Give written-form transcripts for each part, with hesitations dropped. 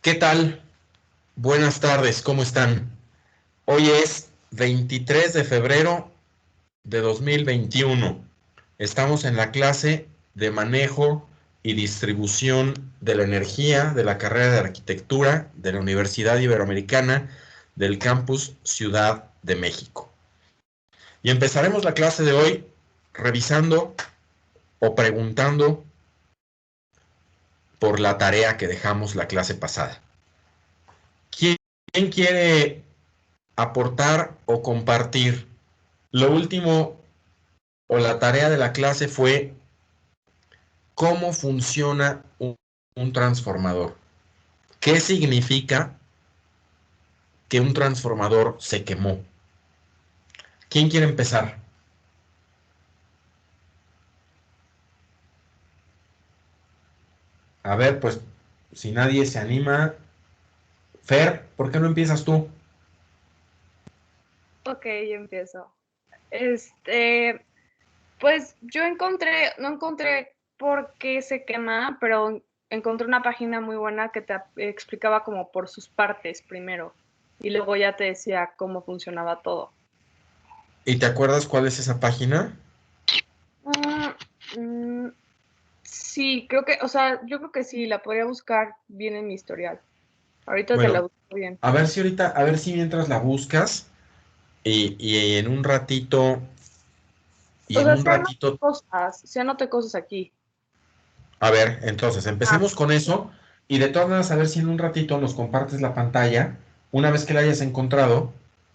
¿Qué tal? Buenas tardes, ¿cómo están? Hoy es 23 de febrero de 2021. Estamos en la clase de manejo y distribución de la energía de la carrera de arquitectura de la Universidad Iberoamericana del campus Ciudad de México. Y empezaremos la clase de hoy revisando o preguntando por la tarea que dejamos la clase pasada. ¿Quién quiere aportar o compartir? Lo último o la tarea de la clase fue cómo funciona un transformador. ¿Qué significa que un transformador se quemó? ¿Quién quiere empezar? A ver, pues si nadie se anima, Fer, ¿por qué no empiezas tú? Ok, yo empiezo. Pues yo no encontré por qué se quema, pero encontré una página muy buena que te explicaba como por sus partes primero y luego ya te decía cómo funcionaba todo. ¿Y te acuerdas cuál es esa página? Ah, mm, sí, creo que, o sea, yo creo que sí, la podría buscar bien en mi historial. Ahorita te la Bueno, busco bien. a ver si mientras la buscas y en un ratito, y O en sea, un ratito sí anoté cosas aquí. A ver, entonces, Ah, empecemos con eso y de todas maneras a ver si en un ratito nos compartes la pantalla. Una vez que la hayas encontrado,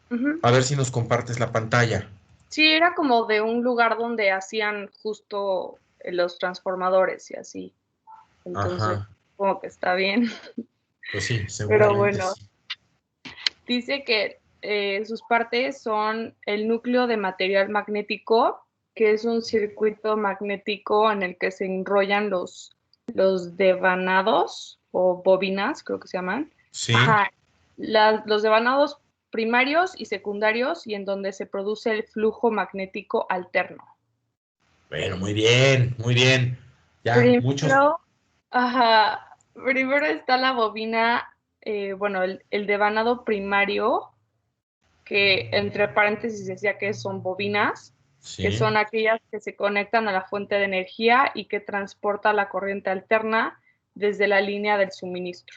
ujú. a ver si nos compartes la pantalla. Sí, era como de un lugar donde hacían justo los transformadores y así. Entonces, Ajá, como que está bien. pues sí, Pero seguramente bueno, sí. dice que sus partes son el núcleo de material magnético, que es un circuito magnético en el que se enrollan los devanados o bobinas, creo que se llaman. Sí, Ajá, los devanados primarios y secundarios y en donde se produce el flujo magnético alterno. bueno, muy bien, muy bien. Ya, muchos. Primero, ajá, primero está la bobina, bueno, el devanado primario, que entre paréntesis decía que son bobinas, que Sí, son aquellas que se conectan a la fuente de energía y que transporta la corriente alterna desde la línea del suministro.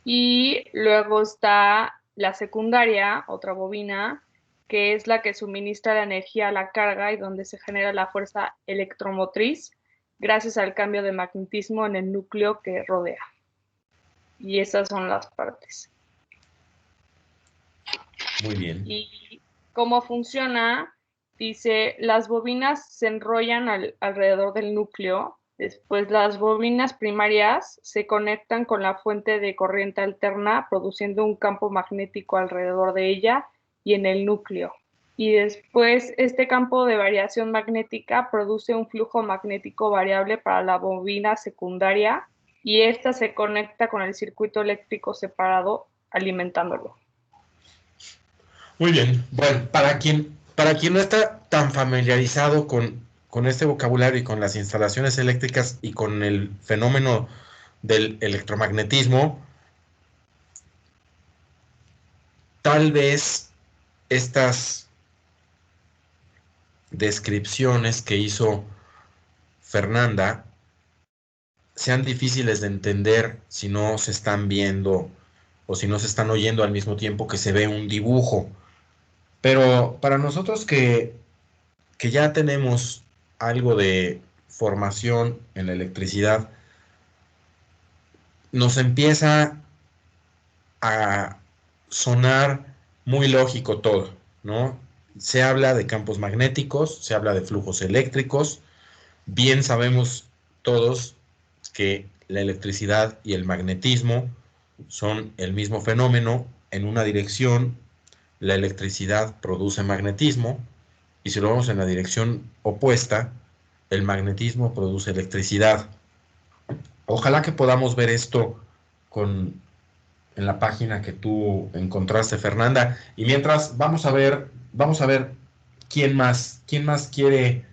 Y luego está la secundaria, otra bobina, que es la que suministra la energía a la carga y donde se genera la fuerza electromotriz gracias al cambio de magnetismo en el núcleo que rodea. Y esas son las partes. muy bien. Y cómo funciona, dice, las bobinas se enrollan alrededor del núcleo, después las bobinas primarias se conectan con la fuente de corriente alterna, produciendo un campo magnético alrededor de ella y en el núcleo. Y después este campo de variación magnética produce un flujo magnético variable para la bobina secundaria y esta se conecta con el circuito eléctrico separado alimentándolo. Muy bien. Bueno, para quien no está tan familiarizado con este vocabulario y con las instalaciones eléctricas y con el fenómeno del electromagnetismo, tal vez estas descripciones que hizo Fernanda sean difíciles de entender si no se están viendo o si no se están oyendo al mismo tiempo que se ve un dibujo. Pero para nosotros que ya tenemos algo de formación en la electricidad, nos empieza a sonar muy lógico todo, ¿no? Se habla de campos magnéticos, se habla de flujos eléctricos. Bien sabemos todos que la electricidad y el magnetismo son el mismo fenómeno. En una dirección, la electricidad produce magnetismo, y si lo vemos en la dirección opuesta, el magnetismo produce electricidad. Ojalá que podamos ver esto con, en la página que tú encontraste, Fernanda. Y mientras, vamos a ver quién más quiere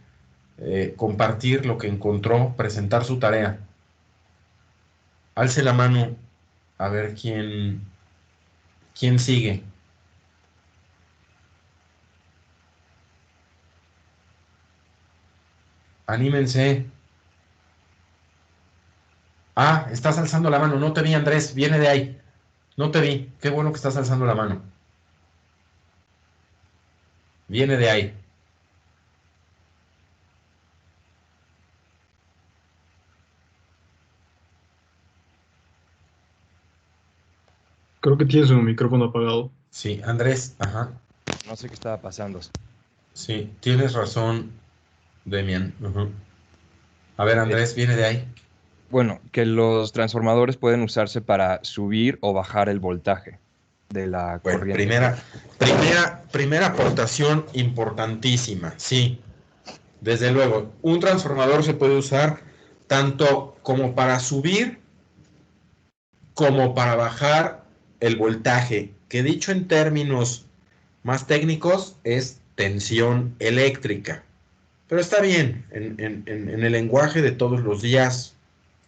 compartir lo que encontró, presentar su tarea. Alce la mano A ver quién sigue. Anímense. Ah, estás alzando la mano. No te vi, Andrés. Viene de ahí. No te vi. Qué bueno que estás alzando la mano. Viene de ahí. Creo que tiene su micrófono apagado. Sí, Andrés. Ajá. No sé qué estaba pasando. Sí, tienes razón, Demian. Ujú. A ver, Eh, Andrés, viene de ahí. bueno, que los transformadores pueden usarse para subir o bajar el voltaje de la Bueno, corriente. primera aportación importantísima. Sí, desde luego. Un transformador se puede usar tanto como para subir como para bajar el voltaje, que dicho en términos más técnicos es tensión eléctrica. Pero está bien, en el lenguaje de todos los días,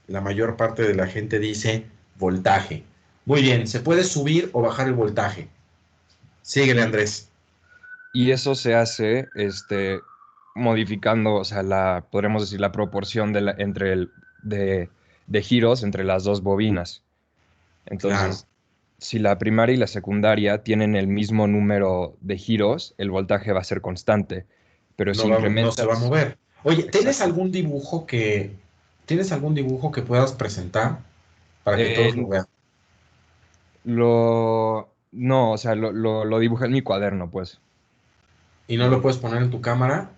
la mayor parte de la gente dice voltaje. Muy bien, se puede subir o bajar el voltaje. Síguele, Y, Andrés. y eso se hace modificando, o sea, podremos decir, la proporción de giros entre las dos bobinas. Claro, Entonces, si la primaria y la secundaria tienen el mismo número de giros, el voltaje va a ser constante. Pero si no se va a incrementas, mover. Oye, exacto. ¿tienes algún dibujo que puedas presentar para que todos lo Eh, vean? no, o sea, lo dibujé en mi cuaderno, pues. ¿Y no lo Lo, puedes poner en tu cámara?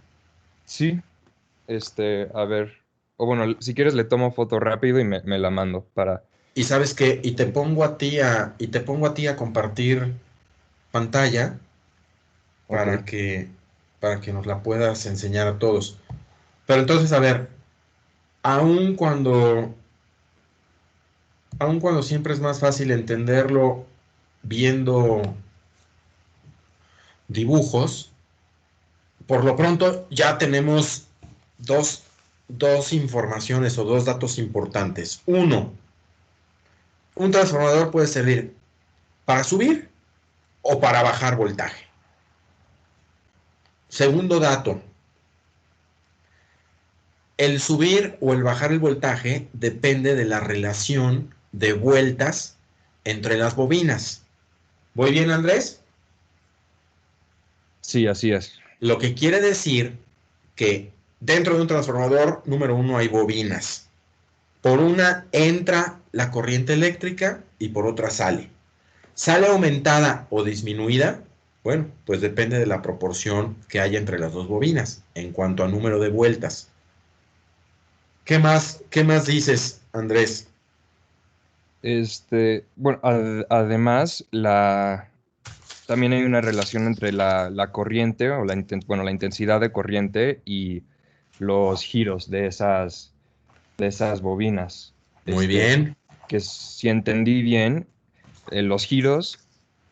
sí, a ver, o bueno, si quieres le tomo foto rápido y me la mando para... Y sabes qué, y te pongo a ti a compartir pantalla Ok. para que, para que nos la puedas enseñar a todos. Pero entonces, a ver, aun cuando, aun cuando siempre es más fácil entenderlo viendo dibujos, por lo pronto ya tenemos dos, dos informaciones o dos datos importantes. Uno, un transformador puede servir para subir o para bajar voltaje. Segundo dato, el subir o el bajar el voltaje depende de la relación de vueltas entre las bobinas. ¿Voy bien, Andrés? Sí, así es. Lo que quiere decir que dentro de un transformador, número uno, hay bobinas. Por una entra la corriente eléctrica y por otra sale. ¿Sale aumentada o disminuida? Bueno, pues depende de la proporción que haya entre las dos bobinas en cuanto a número de vueltas. Qué más dices, Andrés? Bueno, además, también hay una relación entre la corriente o bueno, la intensidad de corriente y los giros de esas bobinas. Muy Este, bien. que si entendí bien, los giros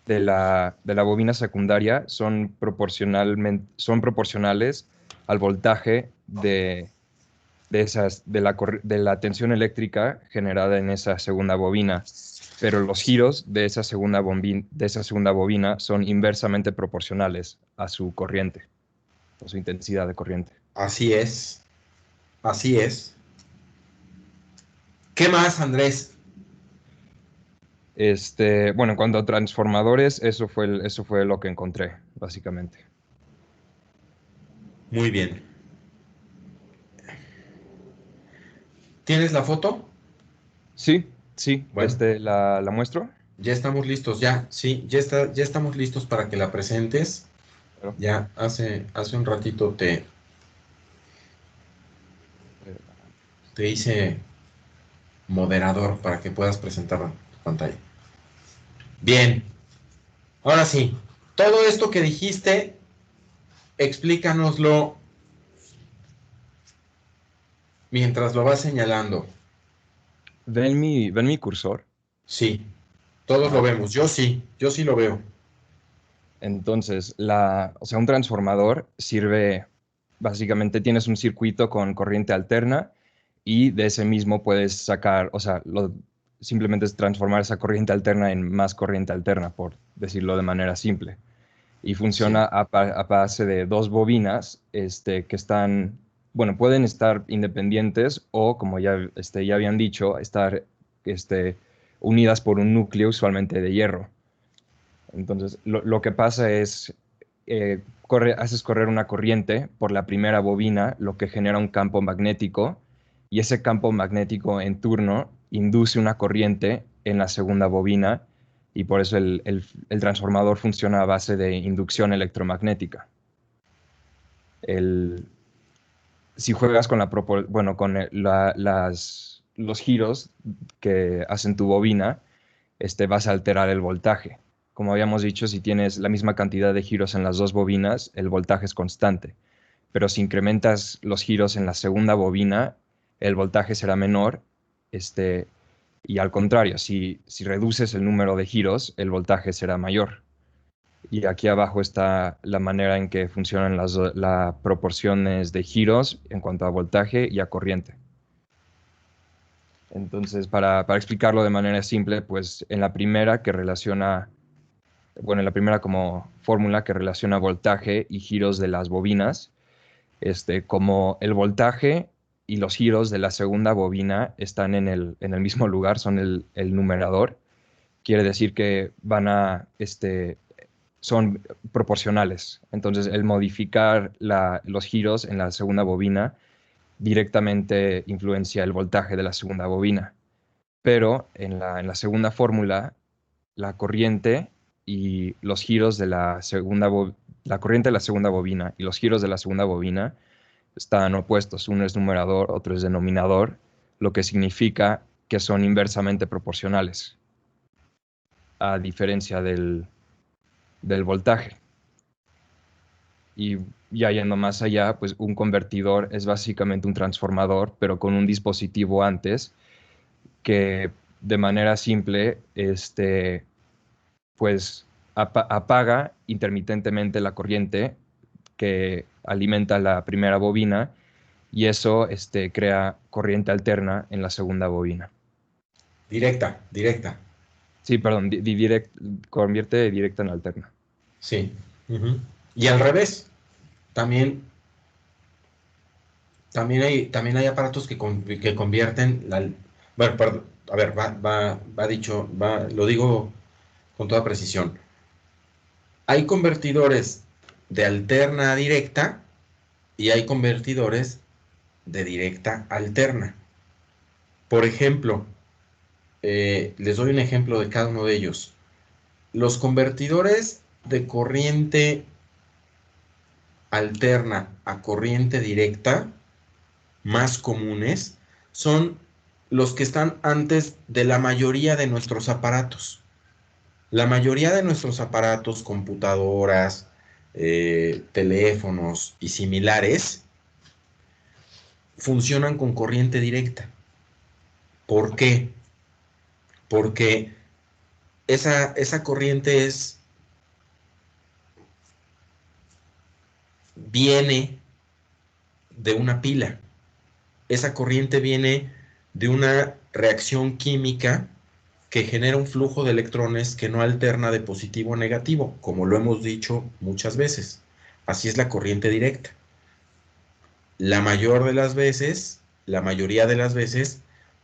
de la bobina secundaria son proporcionales al voltaje de la tensión eléctrica generada en esa segunda bobina, pero los giros de esa segunda bobina son inversamente proporcionales a su corriente, a su intensidad de corriente. Así es. Así es. ¿Qué más, Andrés? Bueno, en cuanto a transformadores, eso fue lo que encontré, básicamente. Muy bien. ¿Tienes la foto? Sí, sí, Bueno, la muestro. ya estamos listos, ya. Sí, ya estamos listos para que la presentes. Claro. Ya hace un ratito te hice moderador para que puedas presentar tu pantalla. Bien, ahora sí. Todo esto que dijiste, explícanoslo mientras lo vas señalando. ¿Ven mi cursor? Sí, todos Ah, lo ok. vemos. Yo sí lo veo. Entonces, o sea, un transformador sirve, básicamente tienes un circuito con corriente alterna y de ese mismo puedes sacar, o sea, simplemente es transformar esa corriente alterna en más corriente alterna, por decirlo de manera simple. Y funciona Sí. a base de dos bobinas que están, bueno, pueden estar independientes o, como ya habían dicho, estar unidas por un núcleo usualmente de hierro. Entonces, lo que pasa es, haces correr una corriente por la primera bobina, lo que genera un campo magnético, y ese campo magnético en turno induce una corriente en la segunda bobina, y por eso el transformador funciona a base de inducción electromagnética. El, si juegas con los giros que hacen tu bobina, vas a alterar el voltaje. Como habíamos dicho, si tienes la misma cantidad de giros en las dos bobinas, el voltaje es constante. Pero si incrementas los giros en la segunda bobina, el voltaje será menor. Y al contrario, si reduces el número de giros, el voltaje será mayor. Y aquí abajo está la manera en que funcionan las proporciones de giros en cuanto a voltaje y a corriente. Entonces, para explicarlo de manera simple, pues en la primera en la primera como fórmula que relaciona voltaje y giros de las bobinas, como el voltaje y los giros de la segunda bobina están en el mismo lugar, son el numerador, quiere decir que son proporcionales. Entonces, el modificar los giros en la segunda bobina directamente influencia el voltaje de la segunda bobina. Pero en la segunda fórmula, la corriente y los giros de la corriente de la segunda bobina y los giros de la segunda bobina están opuestos. Uno es numerador, otro es denominador, lo que significa que son inversamente proporcionales, a diferencia del voltaje. Y ya yendo más allá, pues un convertidor es básicamente un transformador, pero con un dispositivo antes que de manera simple, pues apaga intermitentemente la corriente que alimenta la primera bobina y eso crea corriente alterna en la segunda bobina. Directa, directa. Sí, perdón, convierte directa en alterna. Sí. Ujú. Y al revés, también, también hay aparatos que convierten bueno, perdón, a ver, va dicho, lo digo con toda precisión. Hay convertidores de alterna a directa y hay convertidores de directa a alterna. Por ejemplo, les doy un ejemplo de cada uno de ellos. Los convertidores de corriente alterna a corriente directa más comunes son los que están antes de la mayoría de nuestros aparatos. La mayoría de nuestros aparatos, computadoras, teléfonos y similares, funcionan con corriente directa. ¿Por qué? Porque esa corriente viene de una pila. Esa corriente viene de una reacción química que genera un flujo de electrones que no alterna de positivo a negativo, como lo hemos dicho muchas veces. Así es la corriente directa. La mayor de las veces, la mayoría de las veces,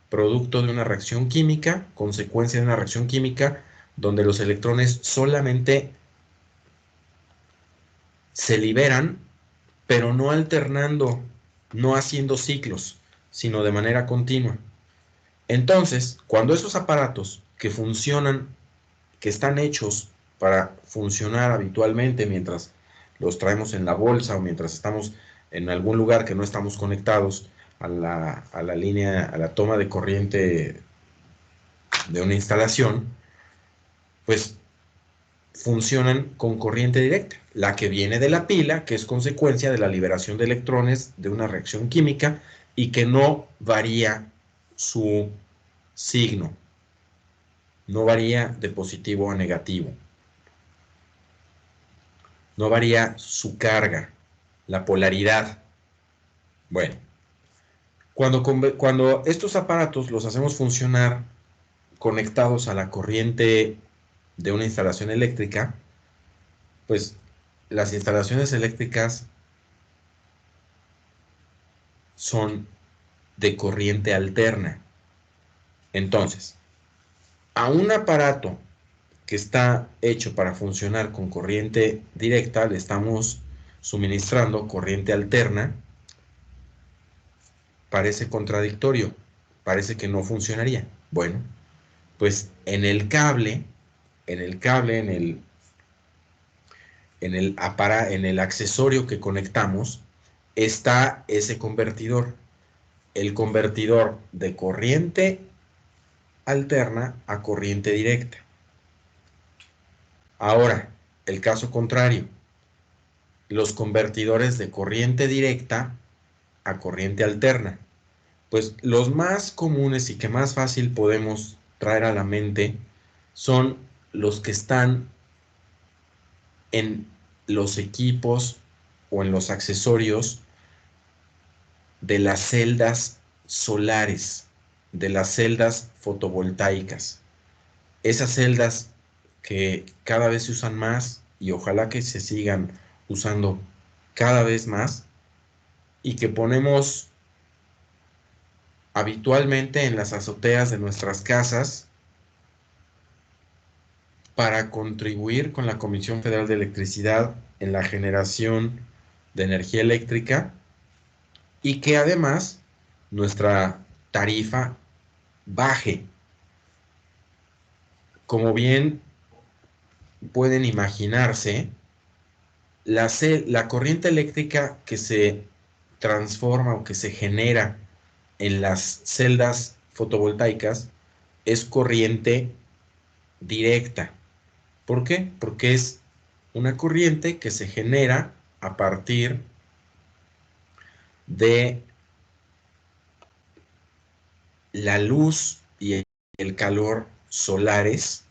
producto de una reacción química, consecuencia de una reacción química, donde los electrones solamente se liberan, pero no alternando, no haciendo ciclos, sino de manera continua. Entonces, cuando esos aparatos que funcionan, que están hechos para funcionar habitualmente mientras los traemos en la bolsa o mientras estamos en algún lugar que no estamos conectados a la línea, a la toma de corriente de una instalación, pues funcionan con corriente directa, la que viene de la pila, que es consecuencia de la liberación de electrones de una reacción química y que no varía su signo, no varía de positivo a negativo, no varía su carga, la polaridad. Bueno, cuando estos aparatos los hacemos funcionar conectados a la corriente de una instalación eléctrica, pues las instalaciones eléctricas son de corriente alterna. Entonces, a un aparato que está hecho para funcionar con corriente directa, le estamos suministrando corriente alterna. Parece contradictorio, parece que no funcionaría. Bueno, pues en el cable, en el accesorio que conectamos, está ese convertidor. El convertidor de corriente alterna a corriente directa. Ahora, el caso contrario, los convertidores de corriente directa a corriente alterna. Pues los más comunes y que más fácil podemos traer a la mente son los que están en los equipos o en los accesorios de las celdas solares, de las celdas fotovoltaicas. Esas celdas que cada vez se usan más y ojalá que se sigan usando cada vez más y que ponemos habitualmente en las azoteas de nuestras casas para contribuir con la Comisión Federal de Electricidad en la generación de energía eléctrica y que además nuestra tarifa baje. Como bien pueden imaginarse, la corriente eléctrica que se transforma o que se genera en las celdas fotovoltaicas es corriente directa. ¿Por qué? Porque es una corriente que se genera a partir de la luz y el calor solares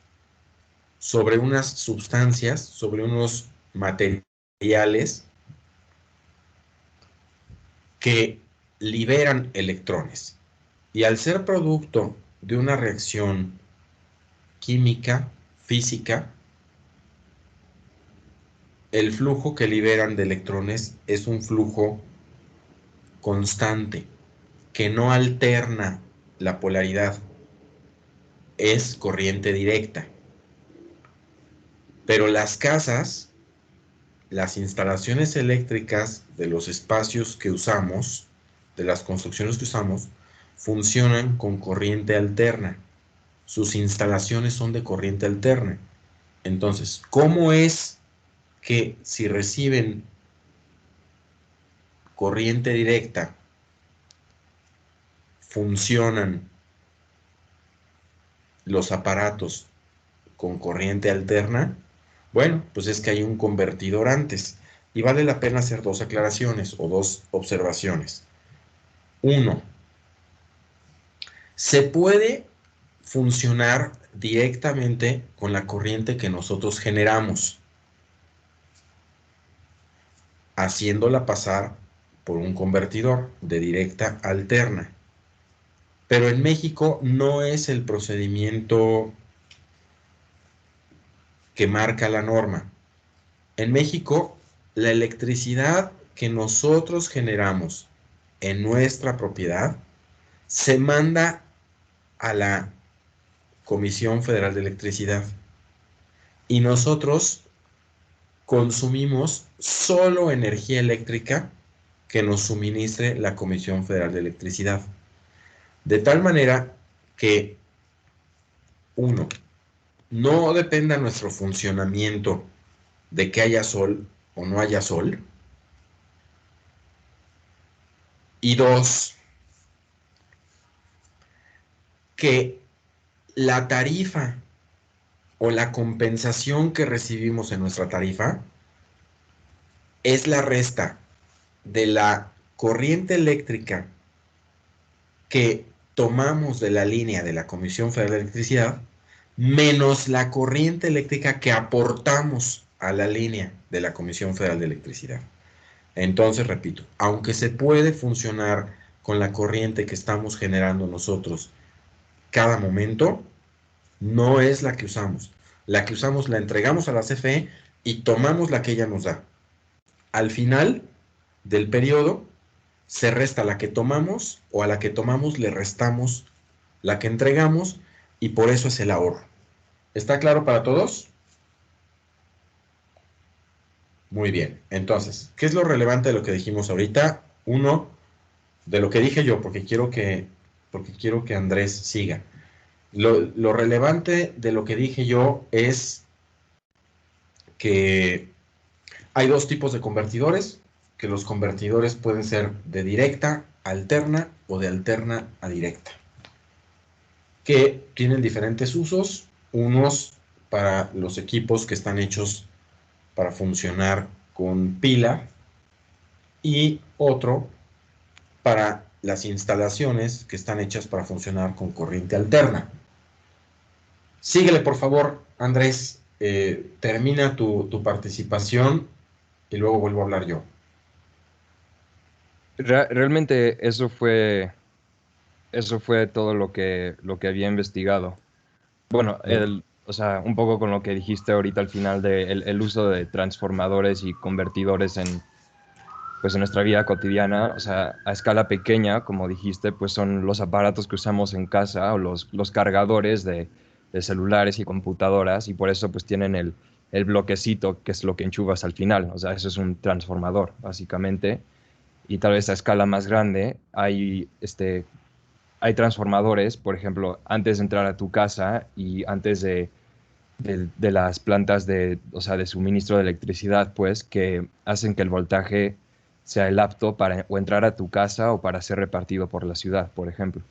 sobre unas sustancias, sobre unos materiales que liberan electrones. Y al ser producto de una reacción química, física, el flujo que liberan de electrones es un flujo constante, que no alterna la polaridad, es corriente directa. Pero las casas, las instalaciones eléctricas de los espacios que usamos, de las construcciones que usamos, funcionan con corriente alterna. Sus instalaciones son de corriente alterna. Entonces, ¿cómo es que si reciben corriente directa funcionan los aparatos con corriente alterna? Bueno, pues es que hay un convertidor antes y vale la pena hacer dos aclaraciones o dos observaciones. Uno, se puede funcionar directamente con la corriente que nosotros generamos, haciéndola pasar por un convertidor de directa a alterna. Pero en México no es el procedimiento que marca la norma. En México, la electricidad que nosotros generamos en nuestra propiedad se manda a la Comisión Federal de Electricidad y nosotros consumimos solo energía eléctrica que nos suministre la Comisión Federal de Electricidad. De tal manera que, uno, no dependa nuestro funcionamiento de que haya sol o no haya sol. Y dos, que la tarifa o la compensación que recibimos en nuestra tarifa es la resta de la corriente eléctrica que tomamos de la línea de la Comisión Federal de Electricidad menos la corriente eléctrica que aportamos a la línea de la Comisión Federal de Electricidad. Entonces, repito, aunque se puede funcionar con la corriente que estamos generando nosotros cada momento, no es la que usamos. La que usamos la entregamos a la CFE y tomamos la que ella nos da. Al final del periodo se resta la que tomamos o a la que tomamos le restamos la que entregamos y por eso es el ahorro. ¿Está claro para todos? Muy bien. Entonces, ¿qué es lo relevante de lo que dijimos ahorita? Uno, de lo que dije yo, porque quiero que Andrés siga. Lo relevante de lo que dije yo es que hay dos tipos de convertidores, que los convertidores pueden ser de directa a alterna o de alterna a directa, que tienen diferentes usos, unos para los equipos que están hechos para funcionar con pila y otro para las instalaciones que están hechas para funcionar con corriente alterna. Síguele, por favor, Andrés. Termina tu participación y luego vuelvo a hablar yo. Realmente eso fue todo lo que había investigado. Bueno, o sea, un poco con lo que dijiste ahorita al final de el uso de transformadores y convertidores pues en nuestra vida cotidiana, o sea, a escala pequeña, como dijiste, pues son los aparatos que usamos en casa o los cargadores de celulares y computadoras, y por eso pues tienen el bloquecito, que es lo que enchufas al final. O sea, eso es un transformador, básicamente. Y tal vez a escala más grande hay transformadores, por ejemplo, antes de entrar a tu casa y antes de las plantas o sea, de suministro de electricidad, pues, que hacen que el voltaje sea el apto para o entrar a tu casa o para ser repartido por la ciudad, por ejemplo.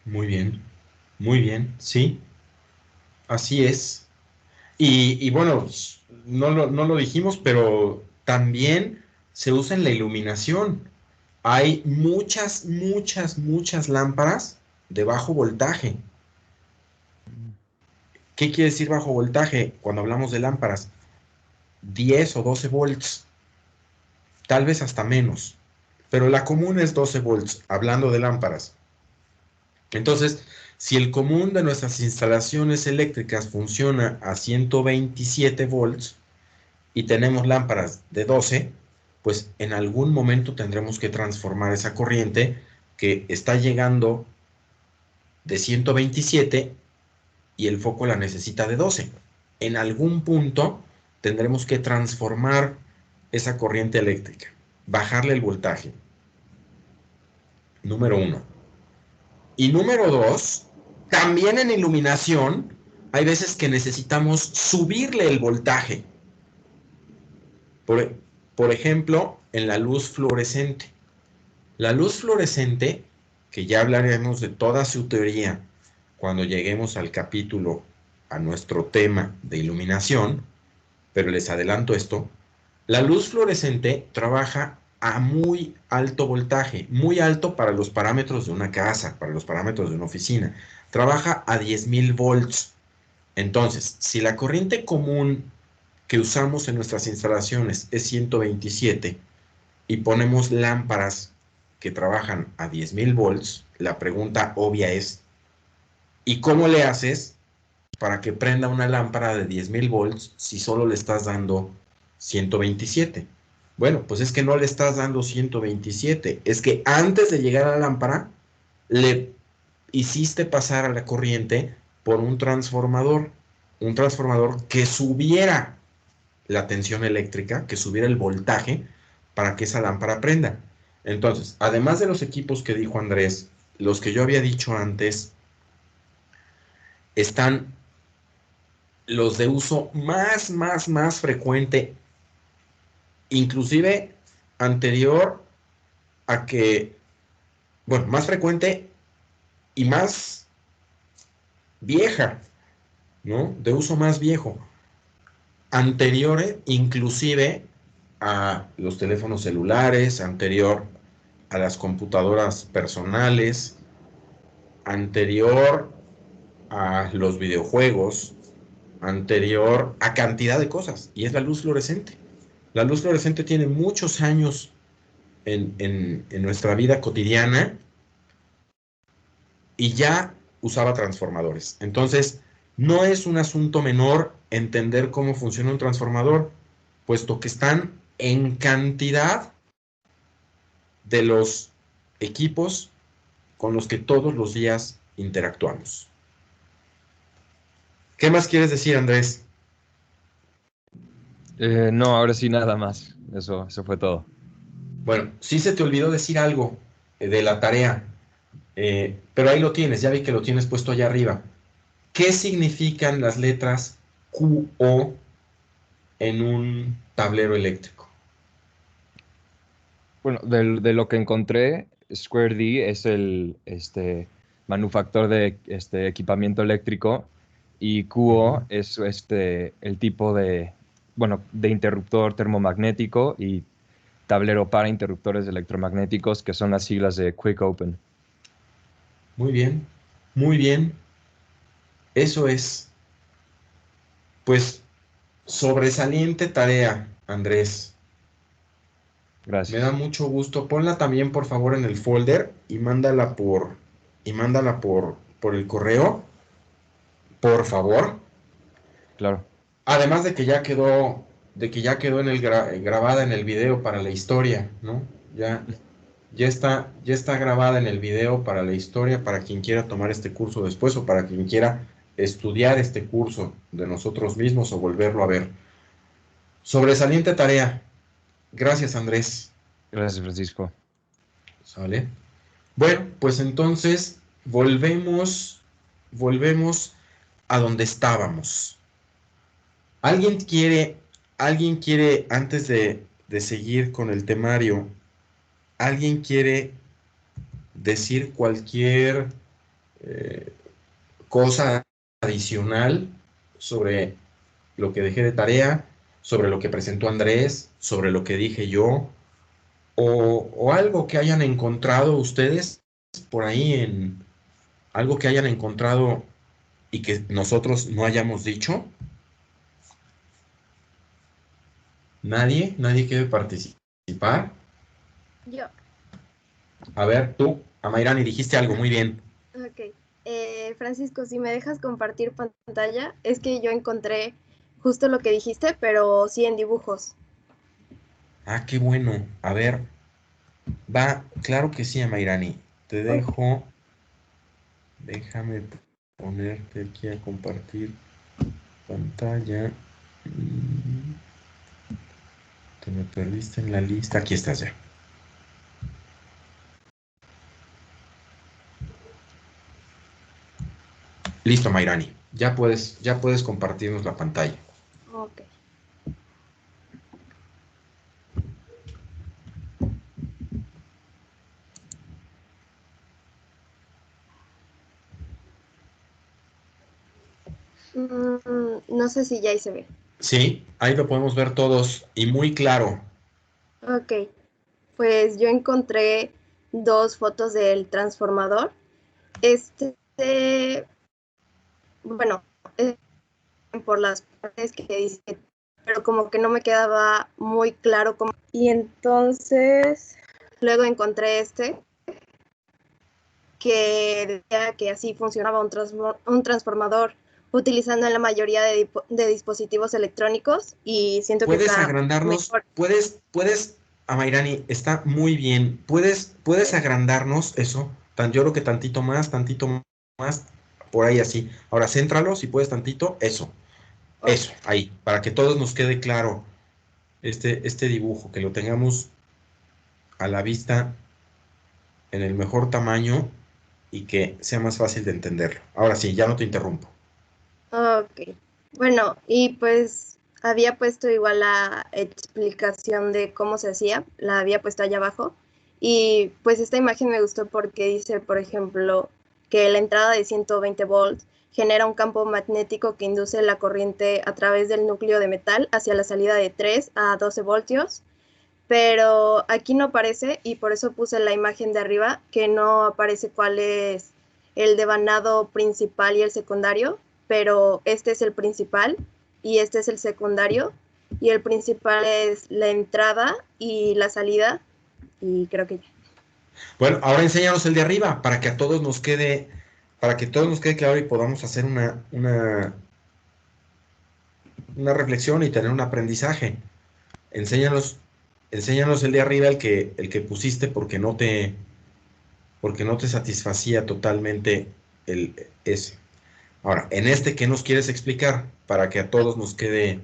Muy bien, sí, así es. Y bueno, no lo dijimos, pero también se usa en la iluminación. Hay muchas lámparas de bajo voltaje. ¿Qué quiere decir bajo voltaje? Cuando hablamos de lámparas, 10 o 12 volts, tal vez hasta menos, pero la común es 12 volts, hablando de lámparas. Entonces, si el común de nuestras instalaciones eléctricas funciona a 127 volts y tenemos lámparas de 12, pues en algún momento tendremos que transformar esa corriente que está llegando de 127 y el foco la necesita de 12. En algún punto tendremos que transformar esa corriente eléctrica, bajarle el voltaje. Número 1. Y número 2, también en iluminación hay veces que necesitamos subirle el voltaje. Por ejemplo, en la luz fluorescente. La luz fluorescente, que ya hablaremos de toda su teoría cuando lleguemos al capítulo, a nuestro tema de iluminación, pero les adelanto esto, la luz fluorescente trabaja a muy alto voltaje, muy alto para los parámetros de una casa, para los parámetros de una oficina. Trabaja a 10,000 volts. Entonces, si la corriente común que usamos en nuestras instalaciones es 127 y ponemos lámparas que trabajan a 10,000 volts, la pregunta obvia es, ¿y cómo le haces para que prenda una lámpara de 10,000 volts si solo le estás dando 127? Bueno, pues es que no le estás dando 127, es que antes de llegar a la lámpara le hiciste pasar a la corriente por un transformador que subiera la tensión eléctrica, que subiera el voltaje para que esa lámpara prenda. Entonces, además de los equipos que dijo Andrés, los que yo había dicho antes, están los de uso más frecuente, inclusive anterior a que, bueno, más frecuente y más vieja, ¿no? De uso más viejo, anterior inclusive a los teléfonos celulares, anterior a las computadoras personales, anterior a los videojuegos, anterior a cantidad de cosas, y es la luz fluorescente. La luz fluorescente tiene muchos años en nuestra vida cotidiana y ya usaba transformadores. Entonces, no es un asunto menor entender cómo funciona un transformador, puesto que están en cantidad de los equipos con los que todos los días interactuamos. ¿Qué más quieres decir, Andrés? No, ahora sí nada más. Eso fue todo. Bueno, sí se te olvidó decir algo de la tarea, pero ahí lo tienes, ya vi que lo tienes puesto allá arriba. ¿Qué significan las letras QO en un tablero eléctrico? Bueno, de lo que encontré, Square D es el manufactor de equipamiento eléctrico y QO es el tipo de interruptor termomagnético y tablero para interruptores electromagnéticos, que son las siglas de Quick Open. Muy bien, muy bien. Eso es, pues, sobresaliente tarea, Andrés. Me da Gracias. mucho gusto. Ponla también, por favor, en el folder y mándala por el correo, por favor. Claro. Además de que ya quedó grabada en el video para la historia, ¿no? Ya está grabada en el video para la historia, para quien quiera tomar este curso después o para quien quiera estudiar este curso de nosotros mismos o volverlo a ver. Sobresaliente tarea. Gracias, Andrés. Gracias, Francisco. ¿Sale? Bueno, pues entonces volvemos a donde estábamos. ¿Alguien quiere, antes de seguir con el temario, alguien quiere decir cualquier eh, cosa adicional sobre lo que dejé de tarea, sobre lo que presentó Andrés, sobre lo que dije yo, o algo que hayan encontrado ustedes por ahí algo que hayan encontrado y que nosotros no hayamos dicho? Nadie quiere participar. Yo, A ver, tú, Amairani, dijiste algo muy bien. ok. Francisco, si me dejas compartir pantalla, es que yo encontré justo lo que dijiste, pero sí en dibujos. Ah, qué bueno. A ver, va, claro que sí, Amairani. Te Ok. dejo. Déjame ponerte aquí a compartir pantalla. Te me perdiste en la lista. Aquí estás ya. Listo, Mairani. Ya puedes compartirnos la pantalla. Ok. No sé si ya ahí se ve. Sí, ahí lo podemos ver todos y muy claro. Ok. Pues yo encontré dos fotos del transformador. Este, bueno, por las partes que dice, pero como que no me quedaba muy claro cómo. Y entonces, luego encontré que decía que así funcionaba un transformador utilizando en la mayoría de dispositivos electrónicos y siento que Puedes está agrandarnos, mejor. Amairani, está muy bien. Puedes agrandarnos eso. Yo creo que tantito más, por ahí así. Ahora, céntralo, si puedes tantito, Ok. eso, ahí, para que todos nos quede claro este dibujo, que lo tengamos a la vista en el mejor tamaño y que sea más fácil de entenderlo. Ahora sí, ya no te interrumpo. Ok. Bueno, y pues había puesto igual la explicación de cómo se hacía, la había puesto allá abajo. Y pues esta imagen me gustó porque dice, por ejemplo, que la entrada de 120 volts genera un campo magnético que induce la corriente a través del núcleo de metal hacia la salida de 3 a 12 voltios. Pero aquí no aparece y por eso puse la imagen de arriba, que no aparece cuál es el devanado principal y el secundario, pero este es el principal y este es el secundario y el principal es la entrada y la salida y creo que ya. Bueno, ahora enséñanos el de arriba para que a todos nos quede para que todo nos quede claro y podamos hacer una reflexión y tener un aprendizaje. Enséñanos el de arriba, el que pusiste porque no te satisfacía totalmente ese. Ahora, en este, ¿qué nos quieres explicar? Para que a todos nos quede...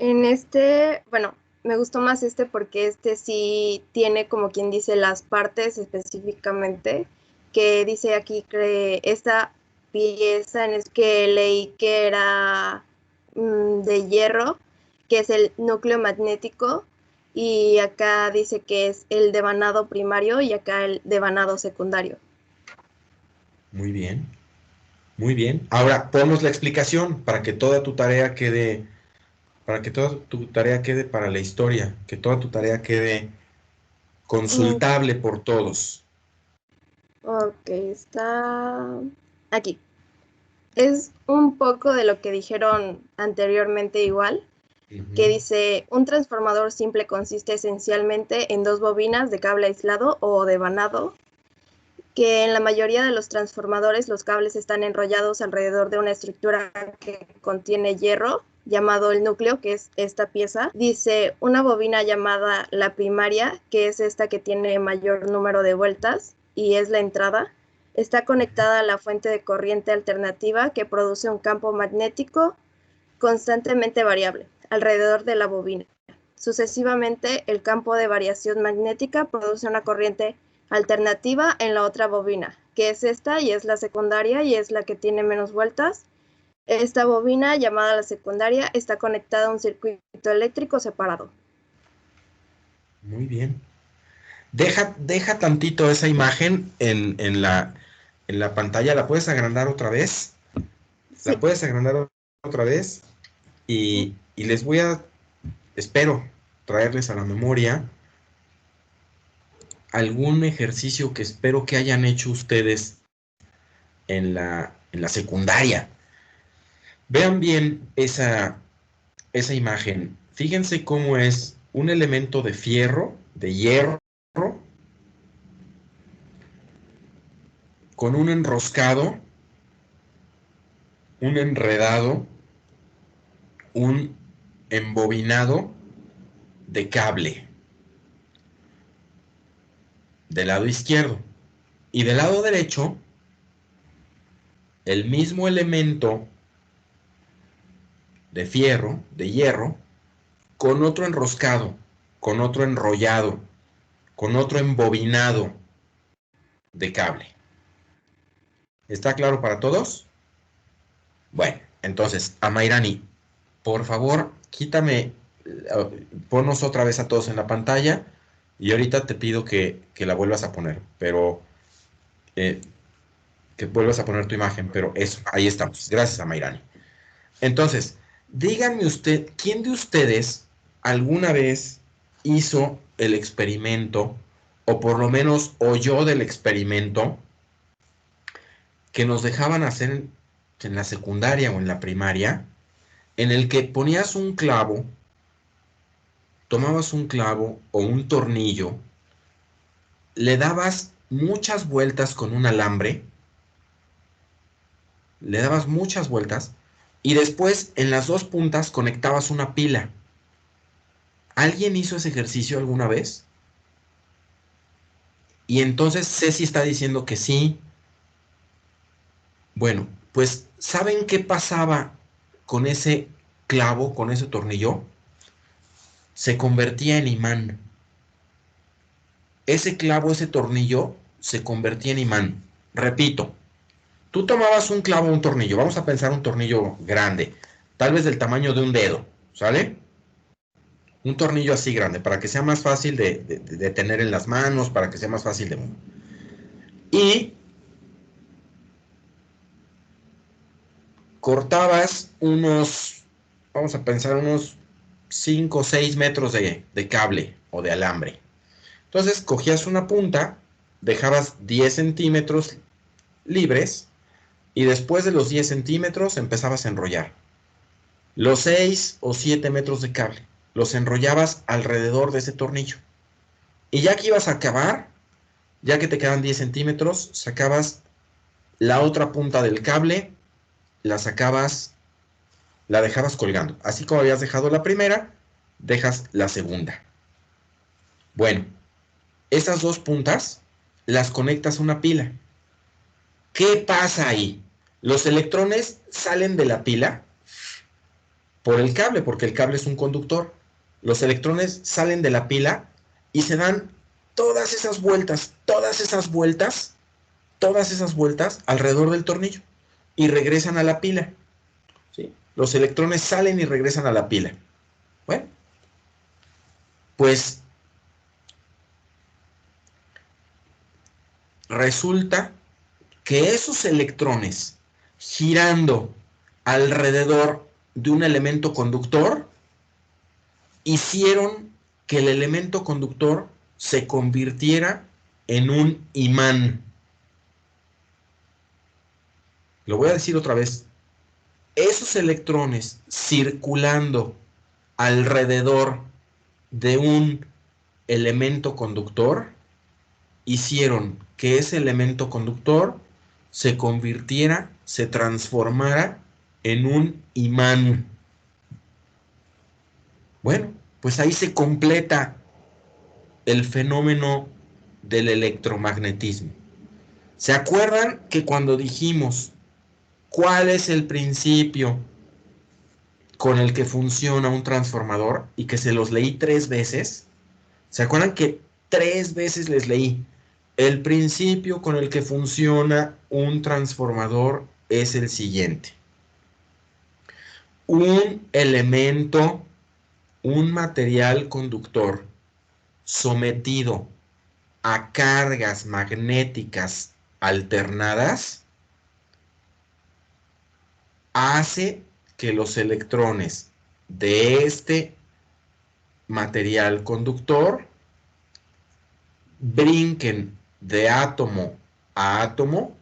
En este, bueno, me gustó más este porque este sí tiene, como quien dice, las partes específicamente, que dice aquí que esta pieza en es que leí que era de hierro, que es el núcleo magnético, y acá dice que es el devanado primario y acá el devanado secundario. Muy bien, muy bien. Ahora, ponnos la explicación para que toda tu tarea quede, para la historia, que toda tu tarea quede consultable por todos. Ok, está aquí. Es un poco de lo que dijeron anteriormente igual, que dice, un transformador simple consiste esencialmente en dos bobinas de cable aislado o devanado, que en la mayoría de los transformadores los cables están enrollados alrededor de una estructura que contiene hierro, llamado el núcleo, que es esta pieza. Dice, una bobina llamada la primaria, que es esta que tiene mayor número de vueltas y es la entrada, está conectada a la fuente de corriente alternativa que produce un campo magnético constantemente variable alrededor de la bobina. Sucesivamente, el campo de variación magnética produce una corriente alternativa en la otra bobina, que es esta y es la secundaria y es la que tiene menos vueltas. Esta bobina, llamada la secundaria, está conectada a un circuito eléctrico separado. Muy bien. Deja tantito esa imagen en la pantalla. ¿La puedes agrandar otra vez? Sí. ¿La puedes agrandar otra vez? Y les voy a, espero, traerles a la memoria algún ejercicio que espero que hayan hecho ustedes en la secundaria. Vean bien esa imagen. Fíjense cómo es un elemento de fierro, de hierro, con un enroscado, un enredado, un embobinado de cable del lado izquierdo. Y del lado derecho, el mismo elemento de fierro, de hierro, con otro enroscado, con otro enrollado, con otro embobinado de cable. ¿Está claro para todos? Bueno, entonces, Amairani, por favor, quítame, ponnos otra vez a todos en la pantalla y ahorita te pido que la vuelvas a poner, pero que vuelvas a poner tu imagen, pero eso, ahí estamos. Gracias, Amairani. Entonces, díganme usted, ¿quién de ustedes alguna vez hizo el experimento, o por lo menos oyó del experimento que nos dejaban hacer en la secundaria o en la primaria, en el que ponías un clavo, tomabas un clavo o un tornillo, le dabas muchas vueltas con un alambre, le dabas muchas vueltas y después en las dos puntas conectabas una pila? ¿Alguien hizo ese ejercicio alguna vez? Y entonces Ceci está diciendo que sí. Bueno, pues ¿saben qué pasaba con ese clavo, con ese tornillo? Se convertía en imán. Ese clavo, ese tornillo, se convertía en imán. Repito, tú tomabas un clavo o un tornillo, vamos a pensar un tornillo grande, tal vez del tamaño de un dedo, ¿sale? Un tornillo así grande, para que sea más fácil de tener en las manos, para que sea más fácil de mover. Y cortabas unos, vamos a pensar, unos 5 o 6 metros de cable o de alambre. Entonces cogías una punta, dejabas 10 centímetros libres y después de los 10 centímetros empezabas a enrollar. Los 6 o 7 metros de cable los enrollabas alrededor de ese tornillo. Y ya que ibas a acabar, ya que te quedan 10 centímetros, sacabas la otra punta del cable la sacabas, la dejabas colgando. Así como habías dejado la primera, dejas la segunda. Bueno, esas dos puntas las conectas a una pila. ¿Qué pasa ahí? Los electrones salen de la pila por el cable, porque el cable es un conductor. Los electrones salen de la pila y se dan todas esas vueltas alrededor del tornillo y regresan a la pila. ¿Sí? Los electrones salen y regresan a la pila. Bueno, pues resulta que esos electrones girando alrededor de un elemento conductor hicieron que el elemento conductor se convirtiera en un imán. Lo voy a decir otra vez. Esos electrones circulando alrededor de un elemento conductor hicieron que ese elemento conductor se convirtiera, se transformara en un imán. Bueno, pues ahí se completa el fenómeno del electromagnetismo. ¿Se acuerdan que cuando dijimos cuál es el principio con el que funciona un transformador y que se los leí 3 veces? ¿Se acuerdan que 3 veces les leí? El principio con el que funciona un transformador es el siguiente. Un elemento, un material conductor sometido a cargas magnéticas alternadas hace que los electrones de este material conductor brinquen de átomo a átomo,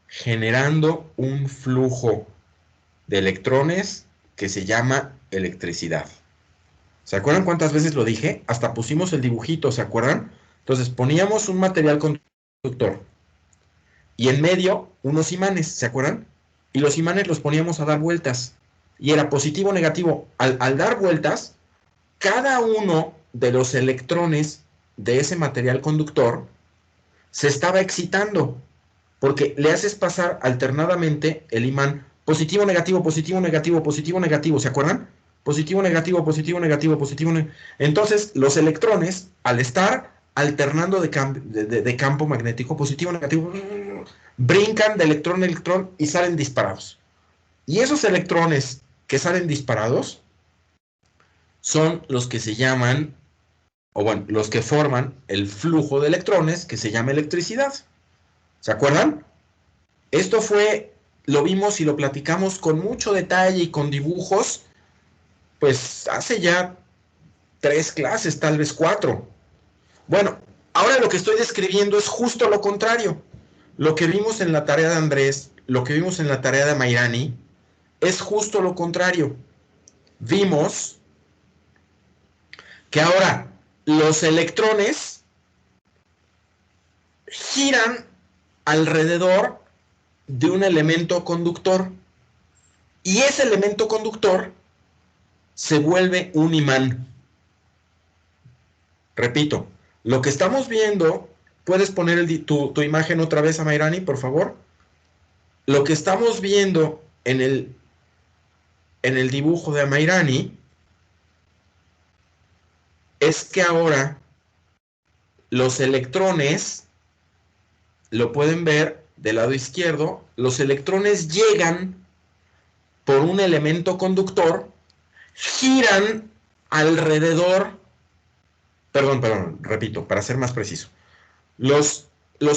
generando un flujo de electrones que se llama electricidad. ¿Se acuerdan cuántas veces lo dije? Hasta pusimos el dibujito, ¿se acuerdan? Entonces poníamos un material conductor y en medio unos imanes, ¿se acuerdan? Y los imanes los poníamos a dar vueltas. Y era positivo o negativo. Al dar vueltas, cada uno de los electrones de ese material conductor se estaba excitando, porque le haces pasar alternadamente el imán positivo, negativo, positivo, negativo, positivo, negativo, ¿se acuerdan? Positivo, negativo, positivo, negativo, positivo, entonces los electrones, al estar alternando de campo magnético, positivo, negativo, brincan de electrón a electrón y salen disparados. Y esos electrones que salen disparados son los que se llaman, o bueno, los que forman el flujo de electrones que se llama electricidad. ¿Se acuerdan? Esto lo vimos y lo platicamos con mucho detalle y con dibujos, pues hace ya 3 clases, tal vez 4. Bueno, ahora lo que estoy describiendo es justo lo contrario. Lo que vimos en la tarea de Andrés, lo que vimos en la tarea de Mayrani, es justo lo contrario. Vimos que ahora los electrones giran alrededor de un elemento conductor y ese elemento conductor se vuelve un imán. Repito, lo que estamos viendo, ¿puedes poner tu imagen otra vez a Mayrani, por favor? Lo que estamos viendo en el dibujo de Mayrani es que ahora los electrones, lo pueden ver del lado izquierdo, los electrones llegan por un elemento conductor, giran alrededor, repito, para ser más preciso. Los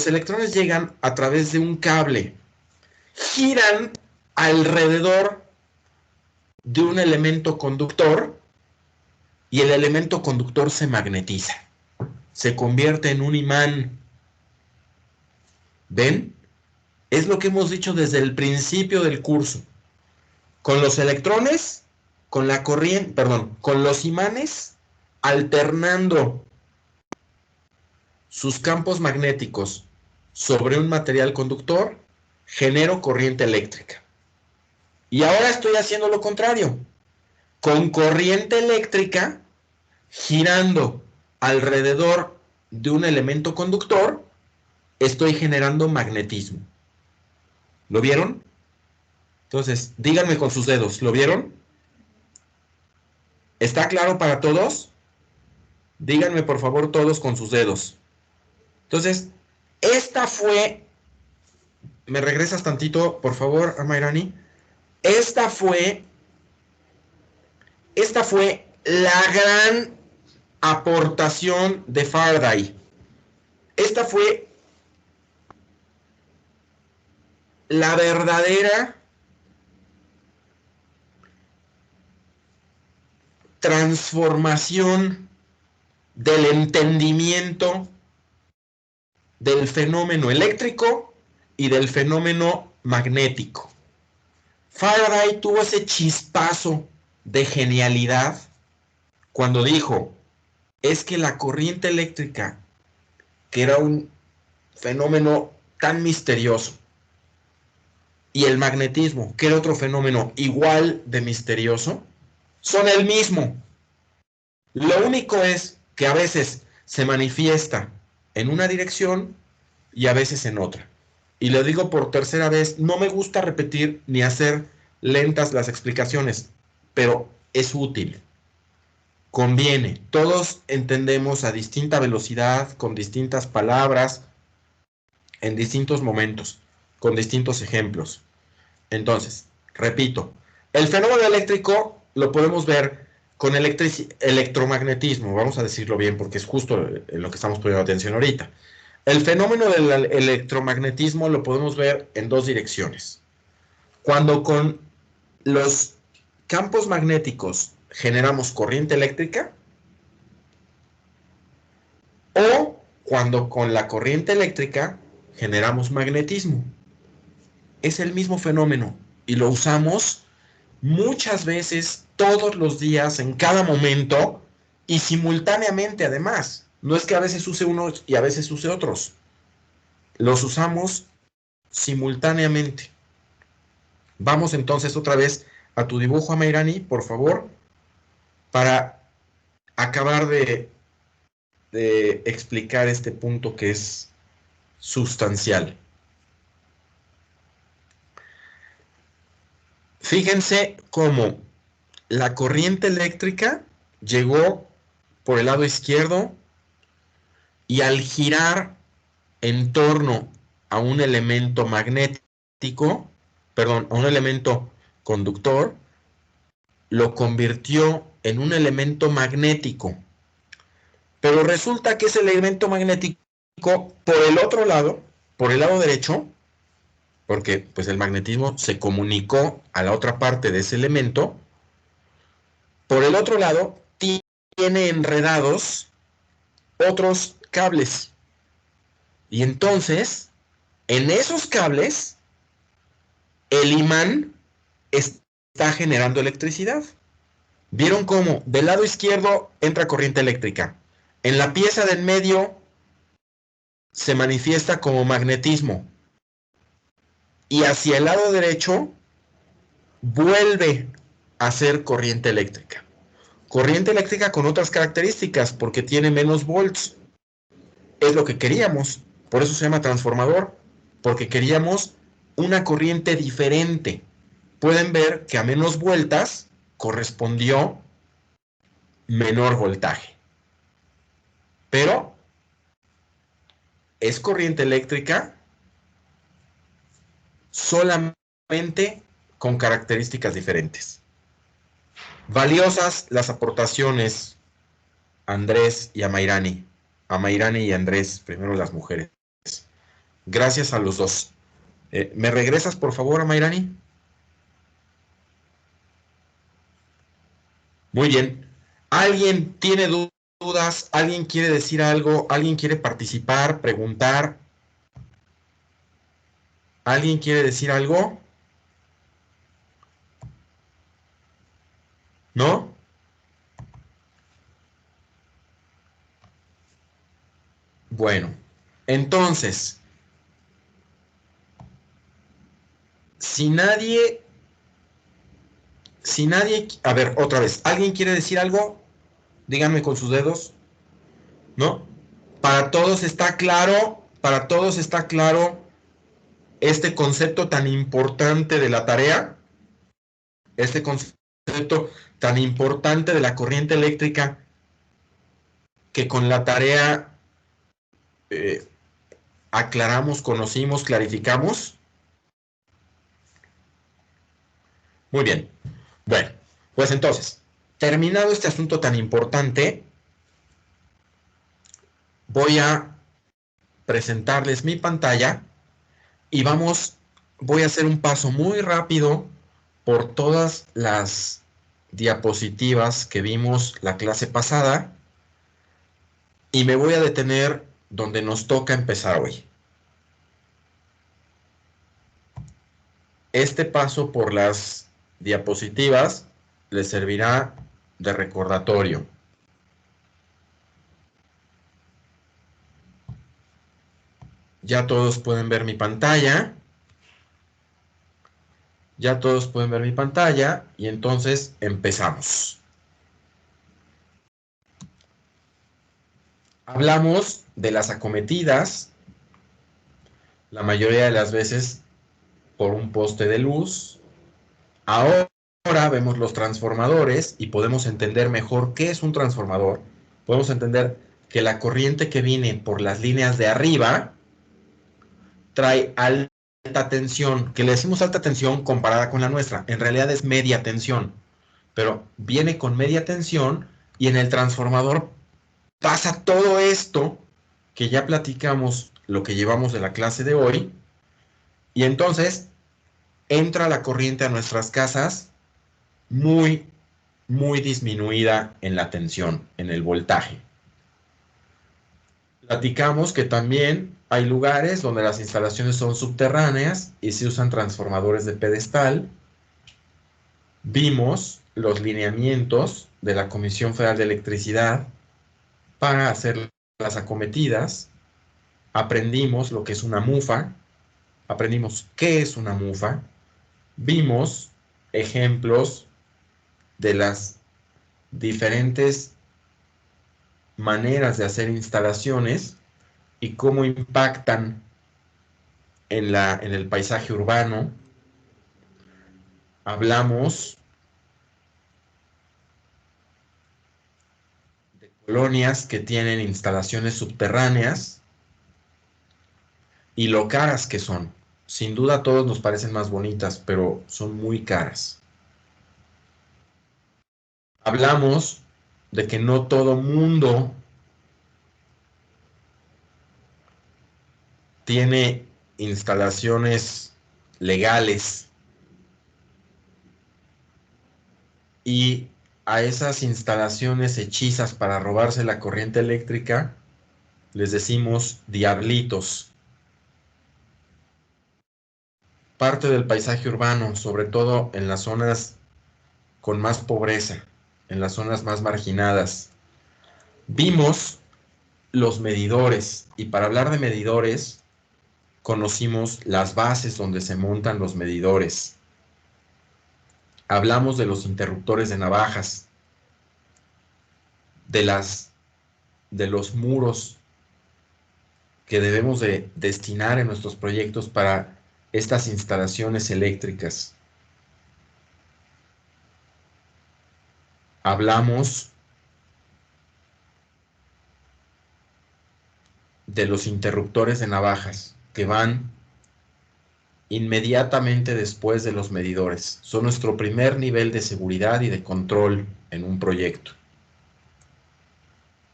electrones llegan a través de un cable, giran alrededor de un elemento conductor y el elemento conductor se magnetiza, se convierte en un imán. ¿Ven? Es lo que hemos dicho desde el principio del curso. Con los electrones, con la corriente, con los imanes alternando sus campos magnéticos sobre un material conductor, genero corriente eléctrica. Y ahora estoy haciendo lo contrario. Con corriente eléctrica girando alrededor de un elemento conductor, estoy generando magnetismo. ¿Lo vieron? Entonces, díganme con sus dedos, ¿lo vieron? ¿Está claro para todos? Díganme por favor todos con sus dedos. Entonces, esta fue, ¿me regresas tantito, por favor, Amairani? Esta fue la gran aportación de Faraday. Esta fue la verdadera transformación del entendimiento del fenómeno eléctrico y del fenómeno magnético. Faraday tuvo ese chispazo de genialidad cuando dijo, es que la corriente eléctrica, que era un fenómeno tan misterioso, y el magnetismo, que era otro fenómeno igual de misterioso, son el mismo. Lo único es que a veces se manifiesta en una dirección y a veces en otra. Y lo digo por tercera vez, no me gusta repetir ni hacer lentas las explicaciones, pero es útil. Conviene. Todos entendemos a distinta velocidad, con distintas palabras, en distintos momentos, con distintos ejemplos. Entonces, repito, el fenómeno eléctrico lo podemos ver con electromagnetismo, vamos a decirlo bien porque es justo en lo que estamos poniendo atención ahorita. El fenómeno del electromagnetismo lo podemos ver en dos direcciones. Cuando con los campos magnéticos generamos corriente eléctrica o cuando con la corriente eléctrica generamos magnetismo. Es el mismo fenómeno y lo usamos muchas veces, todos los días, en cada momento y simultáneamente además. No es que a veces use unos y a veces use otros. Los usamos simultáneamente. Vamos entonces otra vez a tu dibujo, Amairani, por favor, para acabar de explicar este punto que es sustancial. Fíjense cómo la corriente eléctrica llegó por el lado izquierdo y al girar en torno a un elemento magnético, perdón, a un elemento conductor, lo convirtió en un elemento magnético. Pero resulta que ese elemento magnético, por el otro lado, por el lado derecho, porque pues el magnetismo se comunicó a la otra parte de ese elemento, por el otro lado tiene enredados otros cables. Y entonces, en esos cables, el imán está generando electricidad. ¿Vieron cómo? Del lado izquierdo entra corriente eléctrica. En la pieza del medio se manifiesta como magnetismo. Y hacia el lado derecho vuelve a ser corriente eléctrica. Corriente eléctrica con otras características, porque tiene menos volts. Es lo que queríamos. Por eso se llama transformador, porque queríamos una corriente diferente. Pueden ver que a menos vueltas correspondió menor voltaje. Pero es corriente eléctrica solamente con características diferentes. Valiosas las aportaciones Andrés y Amairani. Amairani y Andrés, primero las mujeres. Gracias a los dos. ¿Me regresas, por favor, Amairani? Muy bien. ¿Alguien tiene dudas? ¿Alguien quiere decir algo? ¿Alguien quiere participar, preguntar? ¿Alguien quiere decir algo? ¿No? Bueno, entonces, si nadie, a ver, otra vez, ¿alguien quiere decir algo? Díganme con sus dedos, ¿no? Para todos está claro este concepto tan importante de la tarea, este concepto tan importante de la corriente eléctrica, que con la tarea aclaramos, conocimos, clarificamos. Muy bien. Bueno, pues entonces, terminado este asunto tan importante, voy a presentarles mi pantalla y voy a hacer un paso muy rápido por todas las diapositivas que vimos la clase pasada y me voy a detener donde nos toca empezar hoy. Este paso por las diapositivas les servirá de recordatorio. Ya todos pueden ver mi pantalla. Ya todos pueden ver mi pantalla y entonces empezamos. Hablamos de las acometidas, la mayoría de las veces por un poste de luz. Ahora vemos los transformadores y podemos entender mejor qué es un transformador. Podemos entender que la corriente que viene por las líneas de arriba trae alta tensión, que le decimos alta tensión comparada con la nuestra. En realidad es media tensión, pero viene con media tensión y en el transformador pasa todo esto que ya platicamos, lo que llevamos de la clase de hoy, y entonces entra la corriente a nuestras casas muy, muy disminuida en la tensión, en el voltaje. Platicamos que también hay lugares donde las instalaciones son subterráneas y se usan transformadores de pedestal. Vimos los lineamientos de la Comisión Federal de Electricidad para hacer las acometidas. Aprendimos lo que es una mufa, aprendimos qué es una mufa, vimos ejemplos de las diferentes maneras de hacer instalaciones y cómo impactan en el paisaje urbano. Hablamos de colonias que tienen instalaciones subterráneas y lo caras que son. Sin duda a todos nos parecen más bonitas, pero son muy caras. Hablamos de que no todo mundo tiene instalaciones legales y a esas instalaciones hechizas para robarse la corriente eléctrica les decimos diablitos. Parte del paisaje urbano, sobre todo en las zonas con más pobreza, en las zonas más marginadas. Vimos los medidores y para hablar de medidores conocimos las bases donde se montan los medidores. Hablamos de los interruptores de navajas, de los muros que debemos de destinar en nuestros proyectos para estas instalaciones eléctricas. Hablamos de los interruptores de navajas que van inmediatamente después de los medidores. Son nuestro primer nivel de seguridad y de control en un proyecto.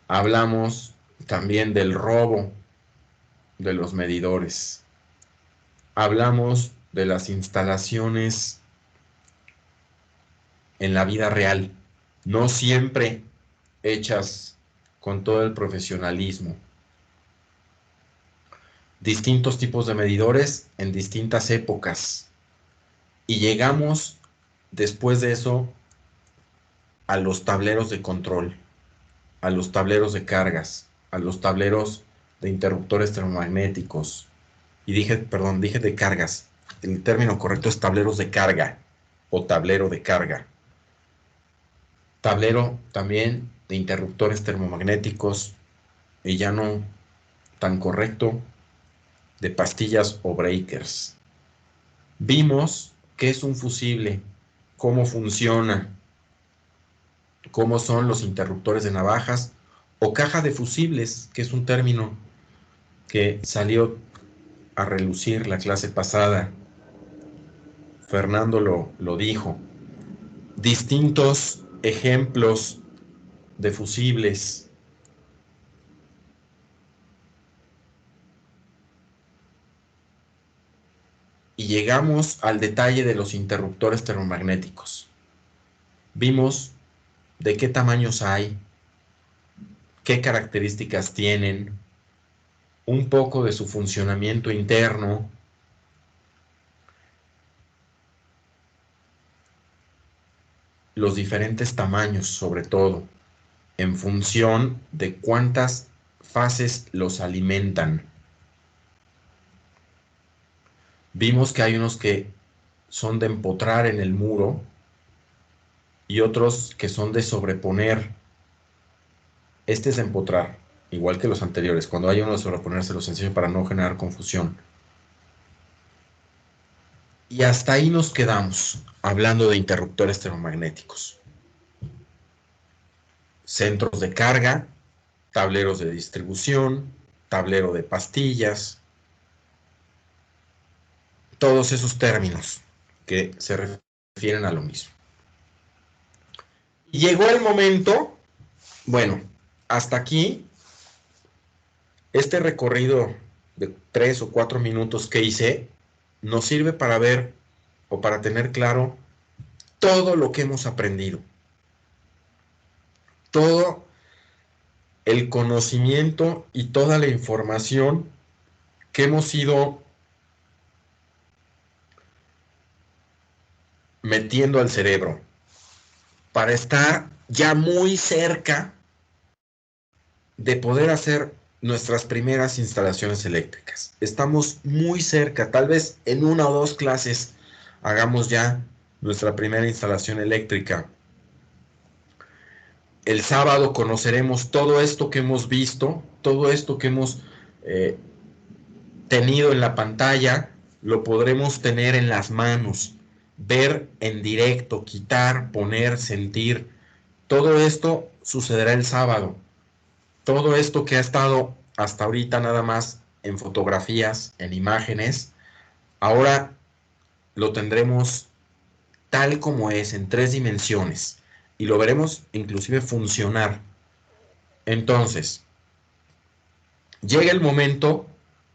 Hablamos también del robo de los medidores. Hablamos de las instalaciones en la vida real, no siempre hechas con todo el profesionalismo. Distintos tipos de medidores en distintas épocas. Y llegamos después de eso a los tableros de control, a los tableros de cargas, a los tableros de interruptores termomagnéticos. Y dije de cargas, el término correcto es tableros de carga o tablero de carga. Tablero también de interruptores termomagnéticos, y ya no tan correcto, de pastillas o breakers. Vimos qué es un fusible, cómo funciona, cómo son los interruptores de navajas o caja de fusibles, que es un término que salió a relucir la clase pasada. Fernando lo dijo. Distintos ejemplos de fusibles. Y llegamos al detalle de los interruptores termomagnéticos. Vimos de qué tamaños hay, qué características tienen, un poco de su funcionamiento interno, los diferentes tamaños, sobre todo, en función de cuántas fases los alimentan. Vimos que hay unos que son de empotrar en el muro y otros que son de sobreponer. Este es de empotrar, igual que los anteriores. Cuando hay uno de sobreponer, se los enseño para no generar confusión. Y hasta ahí nos quedamos, hablando de interruptores termomagnéticos. Centros de carga, tableros de distribución, tablero de pastillas, todos esos términos que se refieren a lo mismo. Y llegó el momento, bueno, hasta aquí, este recorrido de 3 o 4 minutos que hice, nos sirve para ver o para tener claro todo lo que hemos aprendido. Todo el conocimiento y toda la información que hemos ido metiendo al cerebro para estar ya muy cerca de poder hacer nuestras primeras instalaciones eléctricas. Estamos muy cerca, tal vez en 1 o 2 clases hagamos ya nuestra primera instalación eléctrica. El sábado conoceremos todo esto que hemos visto, todo esto que hemos tenido en la pantalla, lo podremos tener en las manos, ver en directo, quitar, poner, sentir. Todo esto sucederá el sábado. Todo esto que ha estado hasta ahorita nada más en fotografías, en imágenes, ahora lo tendremos tal como es, en 3 dimensiones, y lo veremos inclusive funcionar. Entonces, llega el momento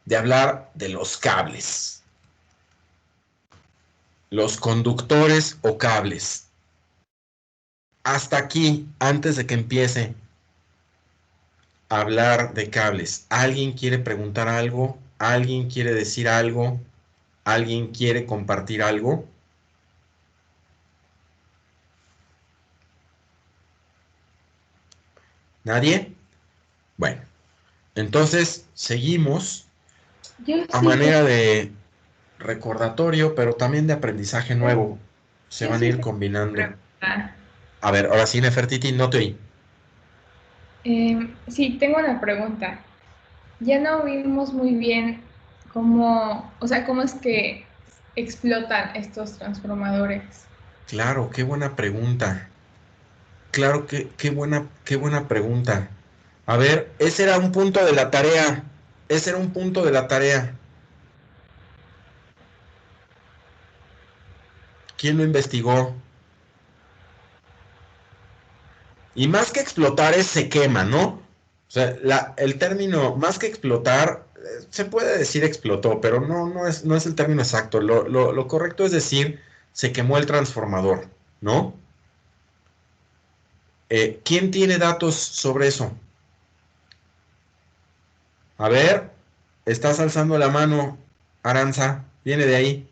de hablar de los cables, los conductores o cables. Hasta aquí, antes de que empiece a hablar de cables, ¿alguien quiere preguntar algo? ¿Alguien quiere decir algo? ¿Alguien quiere compartir algo? ¿Nadie? Bueno, entonces seguimos Yo a sí manera de recordatorio, pero también de aprendizaje nuevo. Se yo van a sí ir tengo combinando. una pregunta. A ver, ahora sí, Nefertiti, no te oí. Sí, tengo una pregunta. Ya no vimos muy bien cómo, o sea, cómo es que explotan estos transformadores. Claro, qué buena pregunta. Claro, qué buena pregunta. A ver, ese era un punto de la tarea. Ese era un punto de la tarea. ¿Quién lo investigó? Y más que explotar es se quema, ¿no? O sea, el término, más que explotar, se puede decir explotó, pero no es el término exacto. Lo correcto es decir, se quemó el transformador, ¿no? ¿Quién tiene datos sobre eso? A ver, estás alzando la mano, Aranza, viene de ahí.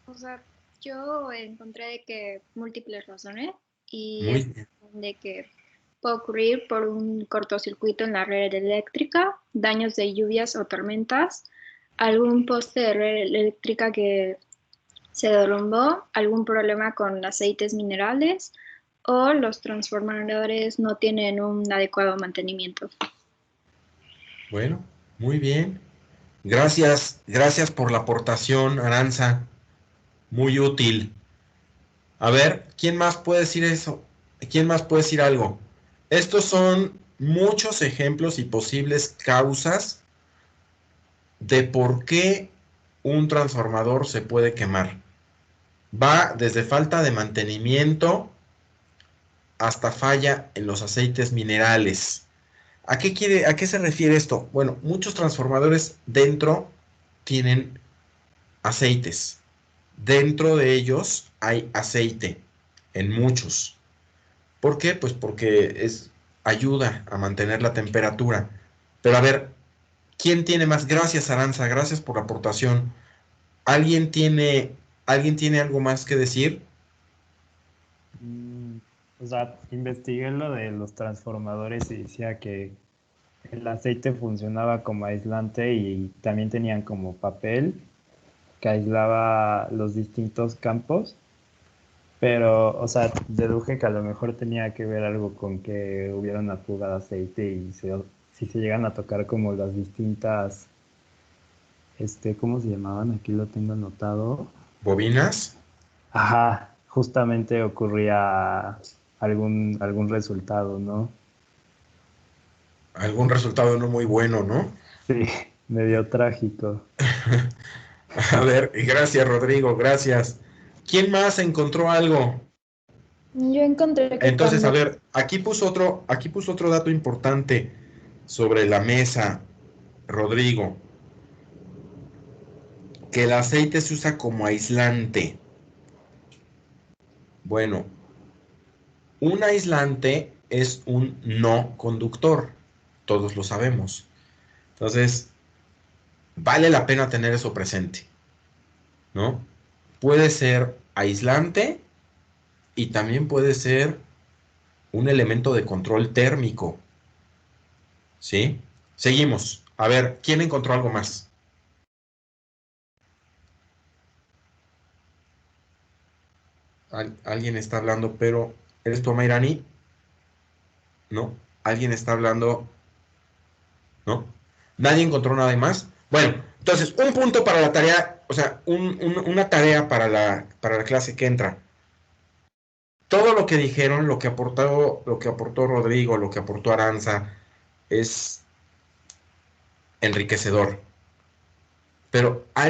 O sea, yo encontré de que múltiples razones y Muy es bien. de que puede ocurrir por un cortocircuito en la red eléctrica, daños de lluvias o tormentas, algún poste de red eléctrica que se derrumbó, algún problema con aceites minerales o los transformadores no tienen un adecuado mantenimiento. Bueno, muy bien. Gracias por la aportación, Aranza. Muy útil. A ver, ¿quién más puede decir eso? ¿Quién más puede decir algo? Estos son muchos ejemplos y posibles causas de por qué un transformador se puede quemar. Va desde falta de mantenimiento hasta falla en los aceites minerales. ¿A qué se refiere esto? Bueno, muchos transformadores dentro tienen aceites. Dentro de ellos hay aceite, en muchos. ¿Por qué? Pues porque ayuda a mantener la temperatura. Pero a ver, ¿quién tiene más? Gracias, Aranza, gracias por la aportación. ¿Alguien tiene algo más que decir? O sea, investigué lo de los transformadores y decía que el aceite funcionaba como aislante y también tenían como papel que aislaba los distintos campos, pero, o sea, deduje que a lo mejor tenía que ver algo con que hubiera una fuga de aceite y si se llegan a tocar como las distintas, ¿cómo se llamaban? Aquí lo tengo anotado. ¿Bobinas? Ajá, justamente ocurría algún resultado, ¿no? Algún resultado no muy bueno, ¿no? Sí, medio trágico. A ver, gracias, Rodrigo, gracias. ¿Quién más encontró algo? Yo encontré que Entonces, a cuando... ver, aquí puso otro dato importante sobre la mesa, Rodrigo, que el aceite se usa como aislante. Bueno, un aislante es un no conductor, todos lo sabemos. Entonces, vale la pena tener eso presente, ¿no? Puede ser aislante y también puede ser un elemento de control térmico, ¿sí? Seguimos. A ver, ¿quién encontró algo más? Alguien está hablando, pero ¿eres tú, Mayrani? ¿No? ¿Alguien está hablando? ¿No? ¿Nadie encontró nada más? Bueno, entonces, un punto para la tarea, o sea, una tarea para la clase que entra. Todo lo que dijeron, lo que aportó Rodrigo, lo que aportó Aranza, es enriquecedor. Pero a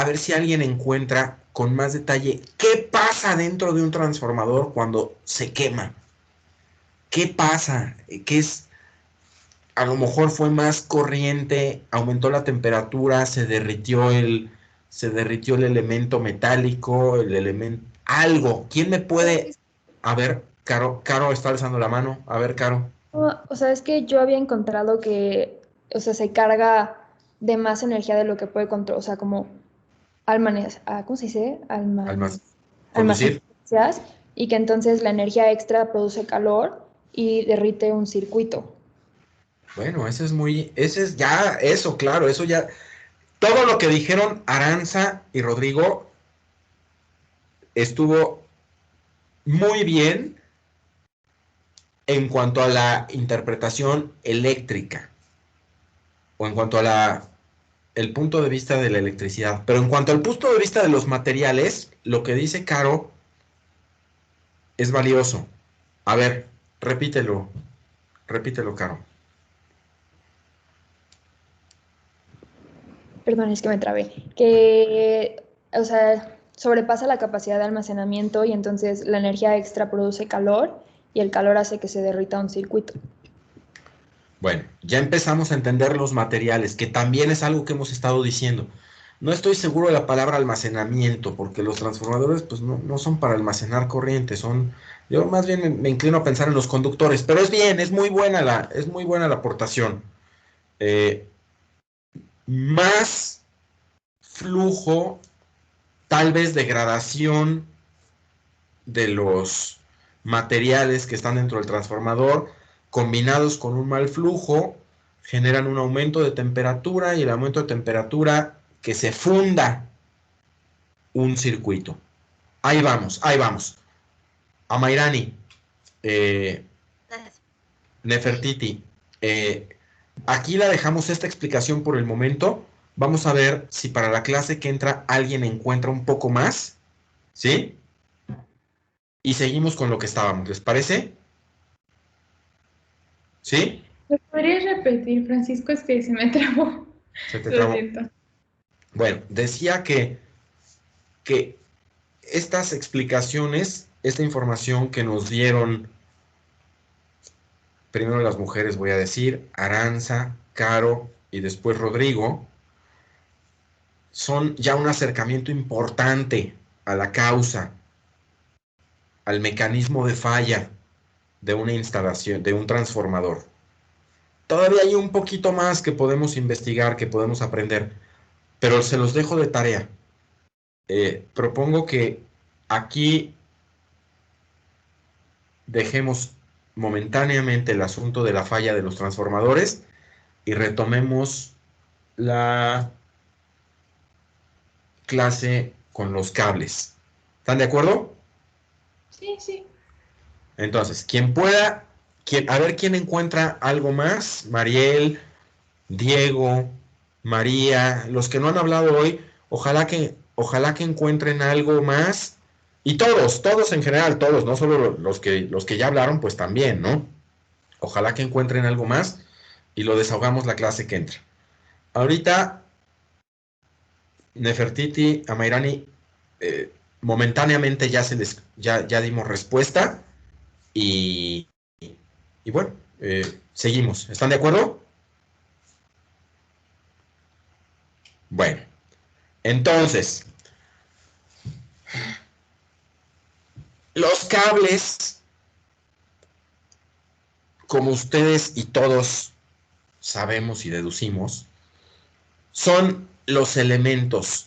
ver si alguien encuentra con más detalle qué pasa dentro de un transformador cuando se quema. ¿Qué pasa? A lo mejor fue más corriente, aumentó la temperatura, se derritió el elemento metálico, algo. ¿Quién me puede? A ver, Caro está alzando la mano. A ver, Caro. O sea, es que yo había encontrado que, o sea, se carga de más energía de lo que puede controlar, o sea, como ¿cómo se dice? Conducir. Almacenar, y que entonces la energía extra produce calor y derrite un circuito. Bueno, claro, eso ya. Todo lo que dijeron Aranza y Rodrigo estuvo muy bien en cuanto a la interpretación eléctrica o en cuanto a el punto de vista de la electricidad. Pero en cuanto al punto de vista de los materiales, lo que dice Caro es valioso. A ver, repítelo, Caro. Perdón, es que me trabé. Que, o sea, sobrepasa la capacidad de almacenamiento y entonces la energía extra produce calor y el calor hace que se derrita un circuito. Bueno, ya empezamos a entender los materiales, que también es algo que hemos estado diciendo. No estoy seguro de la palabra almacenamiento, porque los transformadores pues no son para almacenar corriente, yo más bien me inclino a pensar en los conductores, pero es muy buena la aportación. Más flujo, tal vez degradación de los materiales que están dentro del transformador, combinados con un mal flujo, generan un aumento de temperatura y el aumento de temperatura que se funda un circuito. Ahí vamos, ahí vamos. Amairani, Nefertiti, aquí la dejamos esta explicación por el momento. Vamos a ver si para la clase que entra alguien encuentra un poco más, ¿sí? Y seguimos con lo que estábamos, ¿les parece? ¿Sí? ¿Lo podrías repetir, Francisco? Es que se me trabó. Se te Lo trabó. siento. Bueno, decía que estas explicaciones, esta información que nos dieron, primero las mujeres voy a decir, Aranza, Caro y después Rodrigo, son ya un acercamiento importante a la causa, al mecanismo de falla de una instalación, de un transformador. Todavía hay un poquito más que podemos investigar, que podemos aprender, pero se los dejo de tarea. Propongo que aquí dejemos momentáneamente el asunto de la falla de los transformadores y retomemos la clase con los cables. ¿Están de acuerdo? Sí, sí. Entonces, quien pueda, a ver quién encuentra algo más. Mariel, Diego, María, los que no han hablado hoy, ojalá que encuentren algo más. Y todos en general, todos, no solo los que ya hablaron, pues también, ¿no? Ojalá que encuentren algo más y lo desahogamos la clase que entra. Ahorita, Nefertiti, Amairani, momentáneamente ya dimos respuesta y bueno, seguimos. ¿Están de acuerdo? Bueno, entonces, los cables, como ustedes y todos sabemos y deducimos, son los elementos,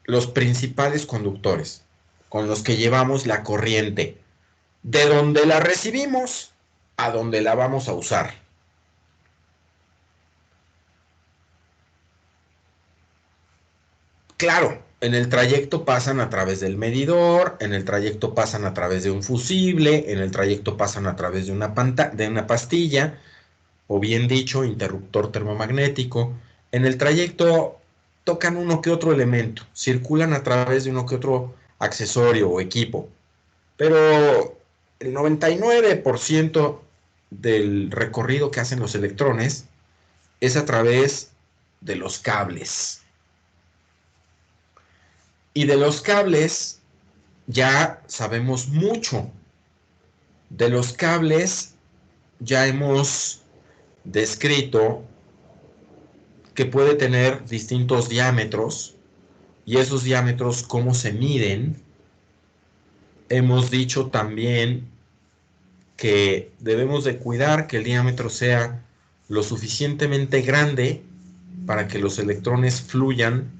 los principales conductores con los que llevamos la corriente, de donde la recibimos a donde la vamos a usar. Claro, en el trayecto pasan a través del medidor, en el trayecto pasan a través de un fusible, en el trayecto pasan a través de una pastilla, o bien dicho, interruptor termomagnético. En el trayecto tocan uno que otro elemento, circulan a través de uno que otro accesorio o equipo, pero el 99% del recorrido que hacen los electrones es a través de los cables. Y de los cables ya sabemos mucho. De los cables ya hemos descrito que puede tener distintos diámetros y esos diámetros cómo se miden. Hemos dicho también que debemos de cuidar que el diámetro sea lo suficientemente grande para que los electrones fluyan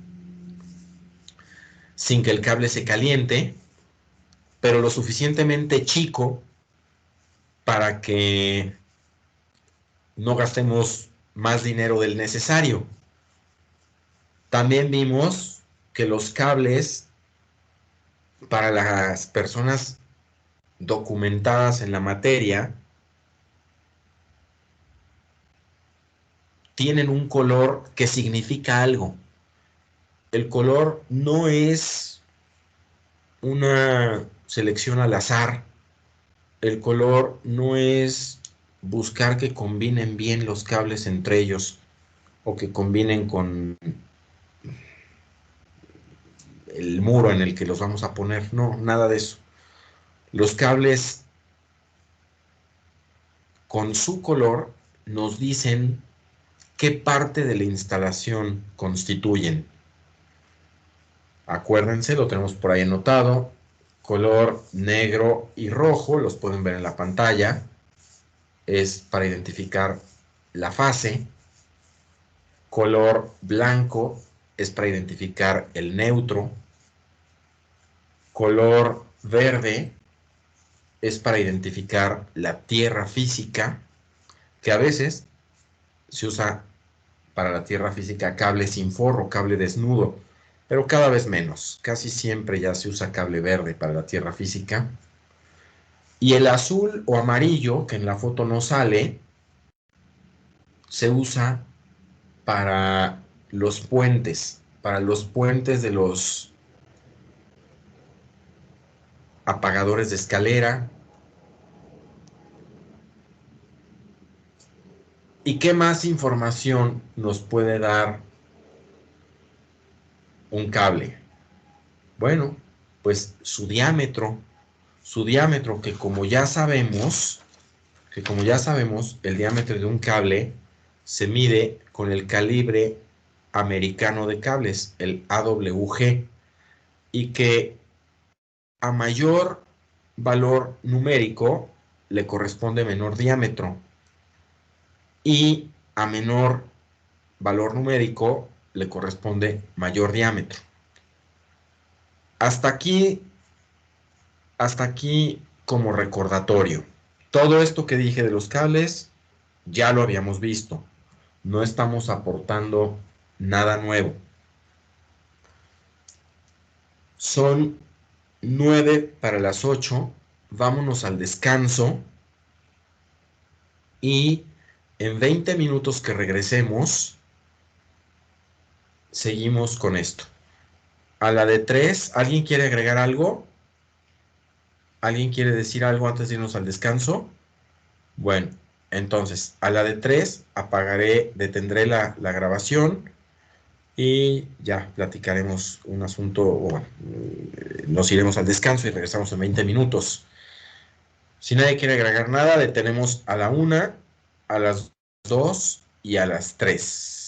sin que el cable se caliente, pero lo suficientemente chico para que no gastemos más dinero del necesario. También vimos que los cables, para las personas documentadas en la materia, tienen un color que significa algo. El color no es una selección al azar. El color no es buscar que combinen bien los cables entre ellos o que combinen con el muro en el que los vamos a poner. No, nada de eso. Los cables con su color nos dicen qué parte de la instalación constituyen. Acuérdense, lo tenemos por ahí anotado. Color negro y rojo, los pueden ver en la pantalla. Es para identificar la fase. Color blanco es para identificar el neutro. Color verde es para identificar la tierra física, que a veces se usa para la tierra física cable sin forro, cable desnudo, pero cada vez menos. Casi siempre ya se usa cable verde para la tierra física. Y el azul o amarillo, que en la foto no sale, se usa para los puentes de los apagadores de escalera. ¿Y qué más información nos puede dar un cable? Bueno, pues su diámetro, que como ya sabemos, el diámetro de un cable se mide con el calibre americano de cables, el AWG, y que a mayor valor numérico le corresponde menor diámetro, y a menor valor numérico le corresponde mayor diámetro. Hasta aquí como recordatorio. Todo esto que dije de los cables ya lo habíamos visto. No estamos aportando nada nuevo. Son 9 para las 8. Vámonos al descanso. Y en 20 minutos que regresemos, seguimos con esto. A la de 3, ¿alguien quiere agregar algo? ¿Alguien quiere decir algo antes de irnos al descanso? Bueno, entonces, a la de 3 detendré la grabación y ya platicaremos un asunto, bueno, nos iremos al descanso y regresamos en 20 minutos. Si nadie quiere agregar nada, detenemos a la 1, a las 2 y a las 3.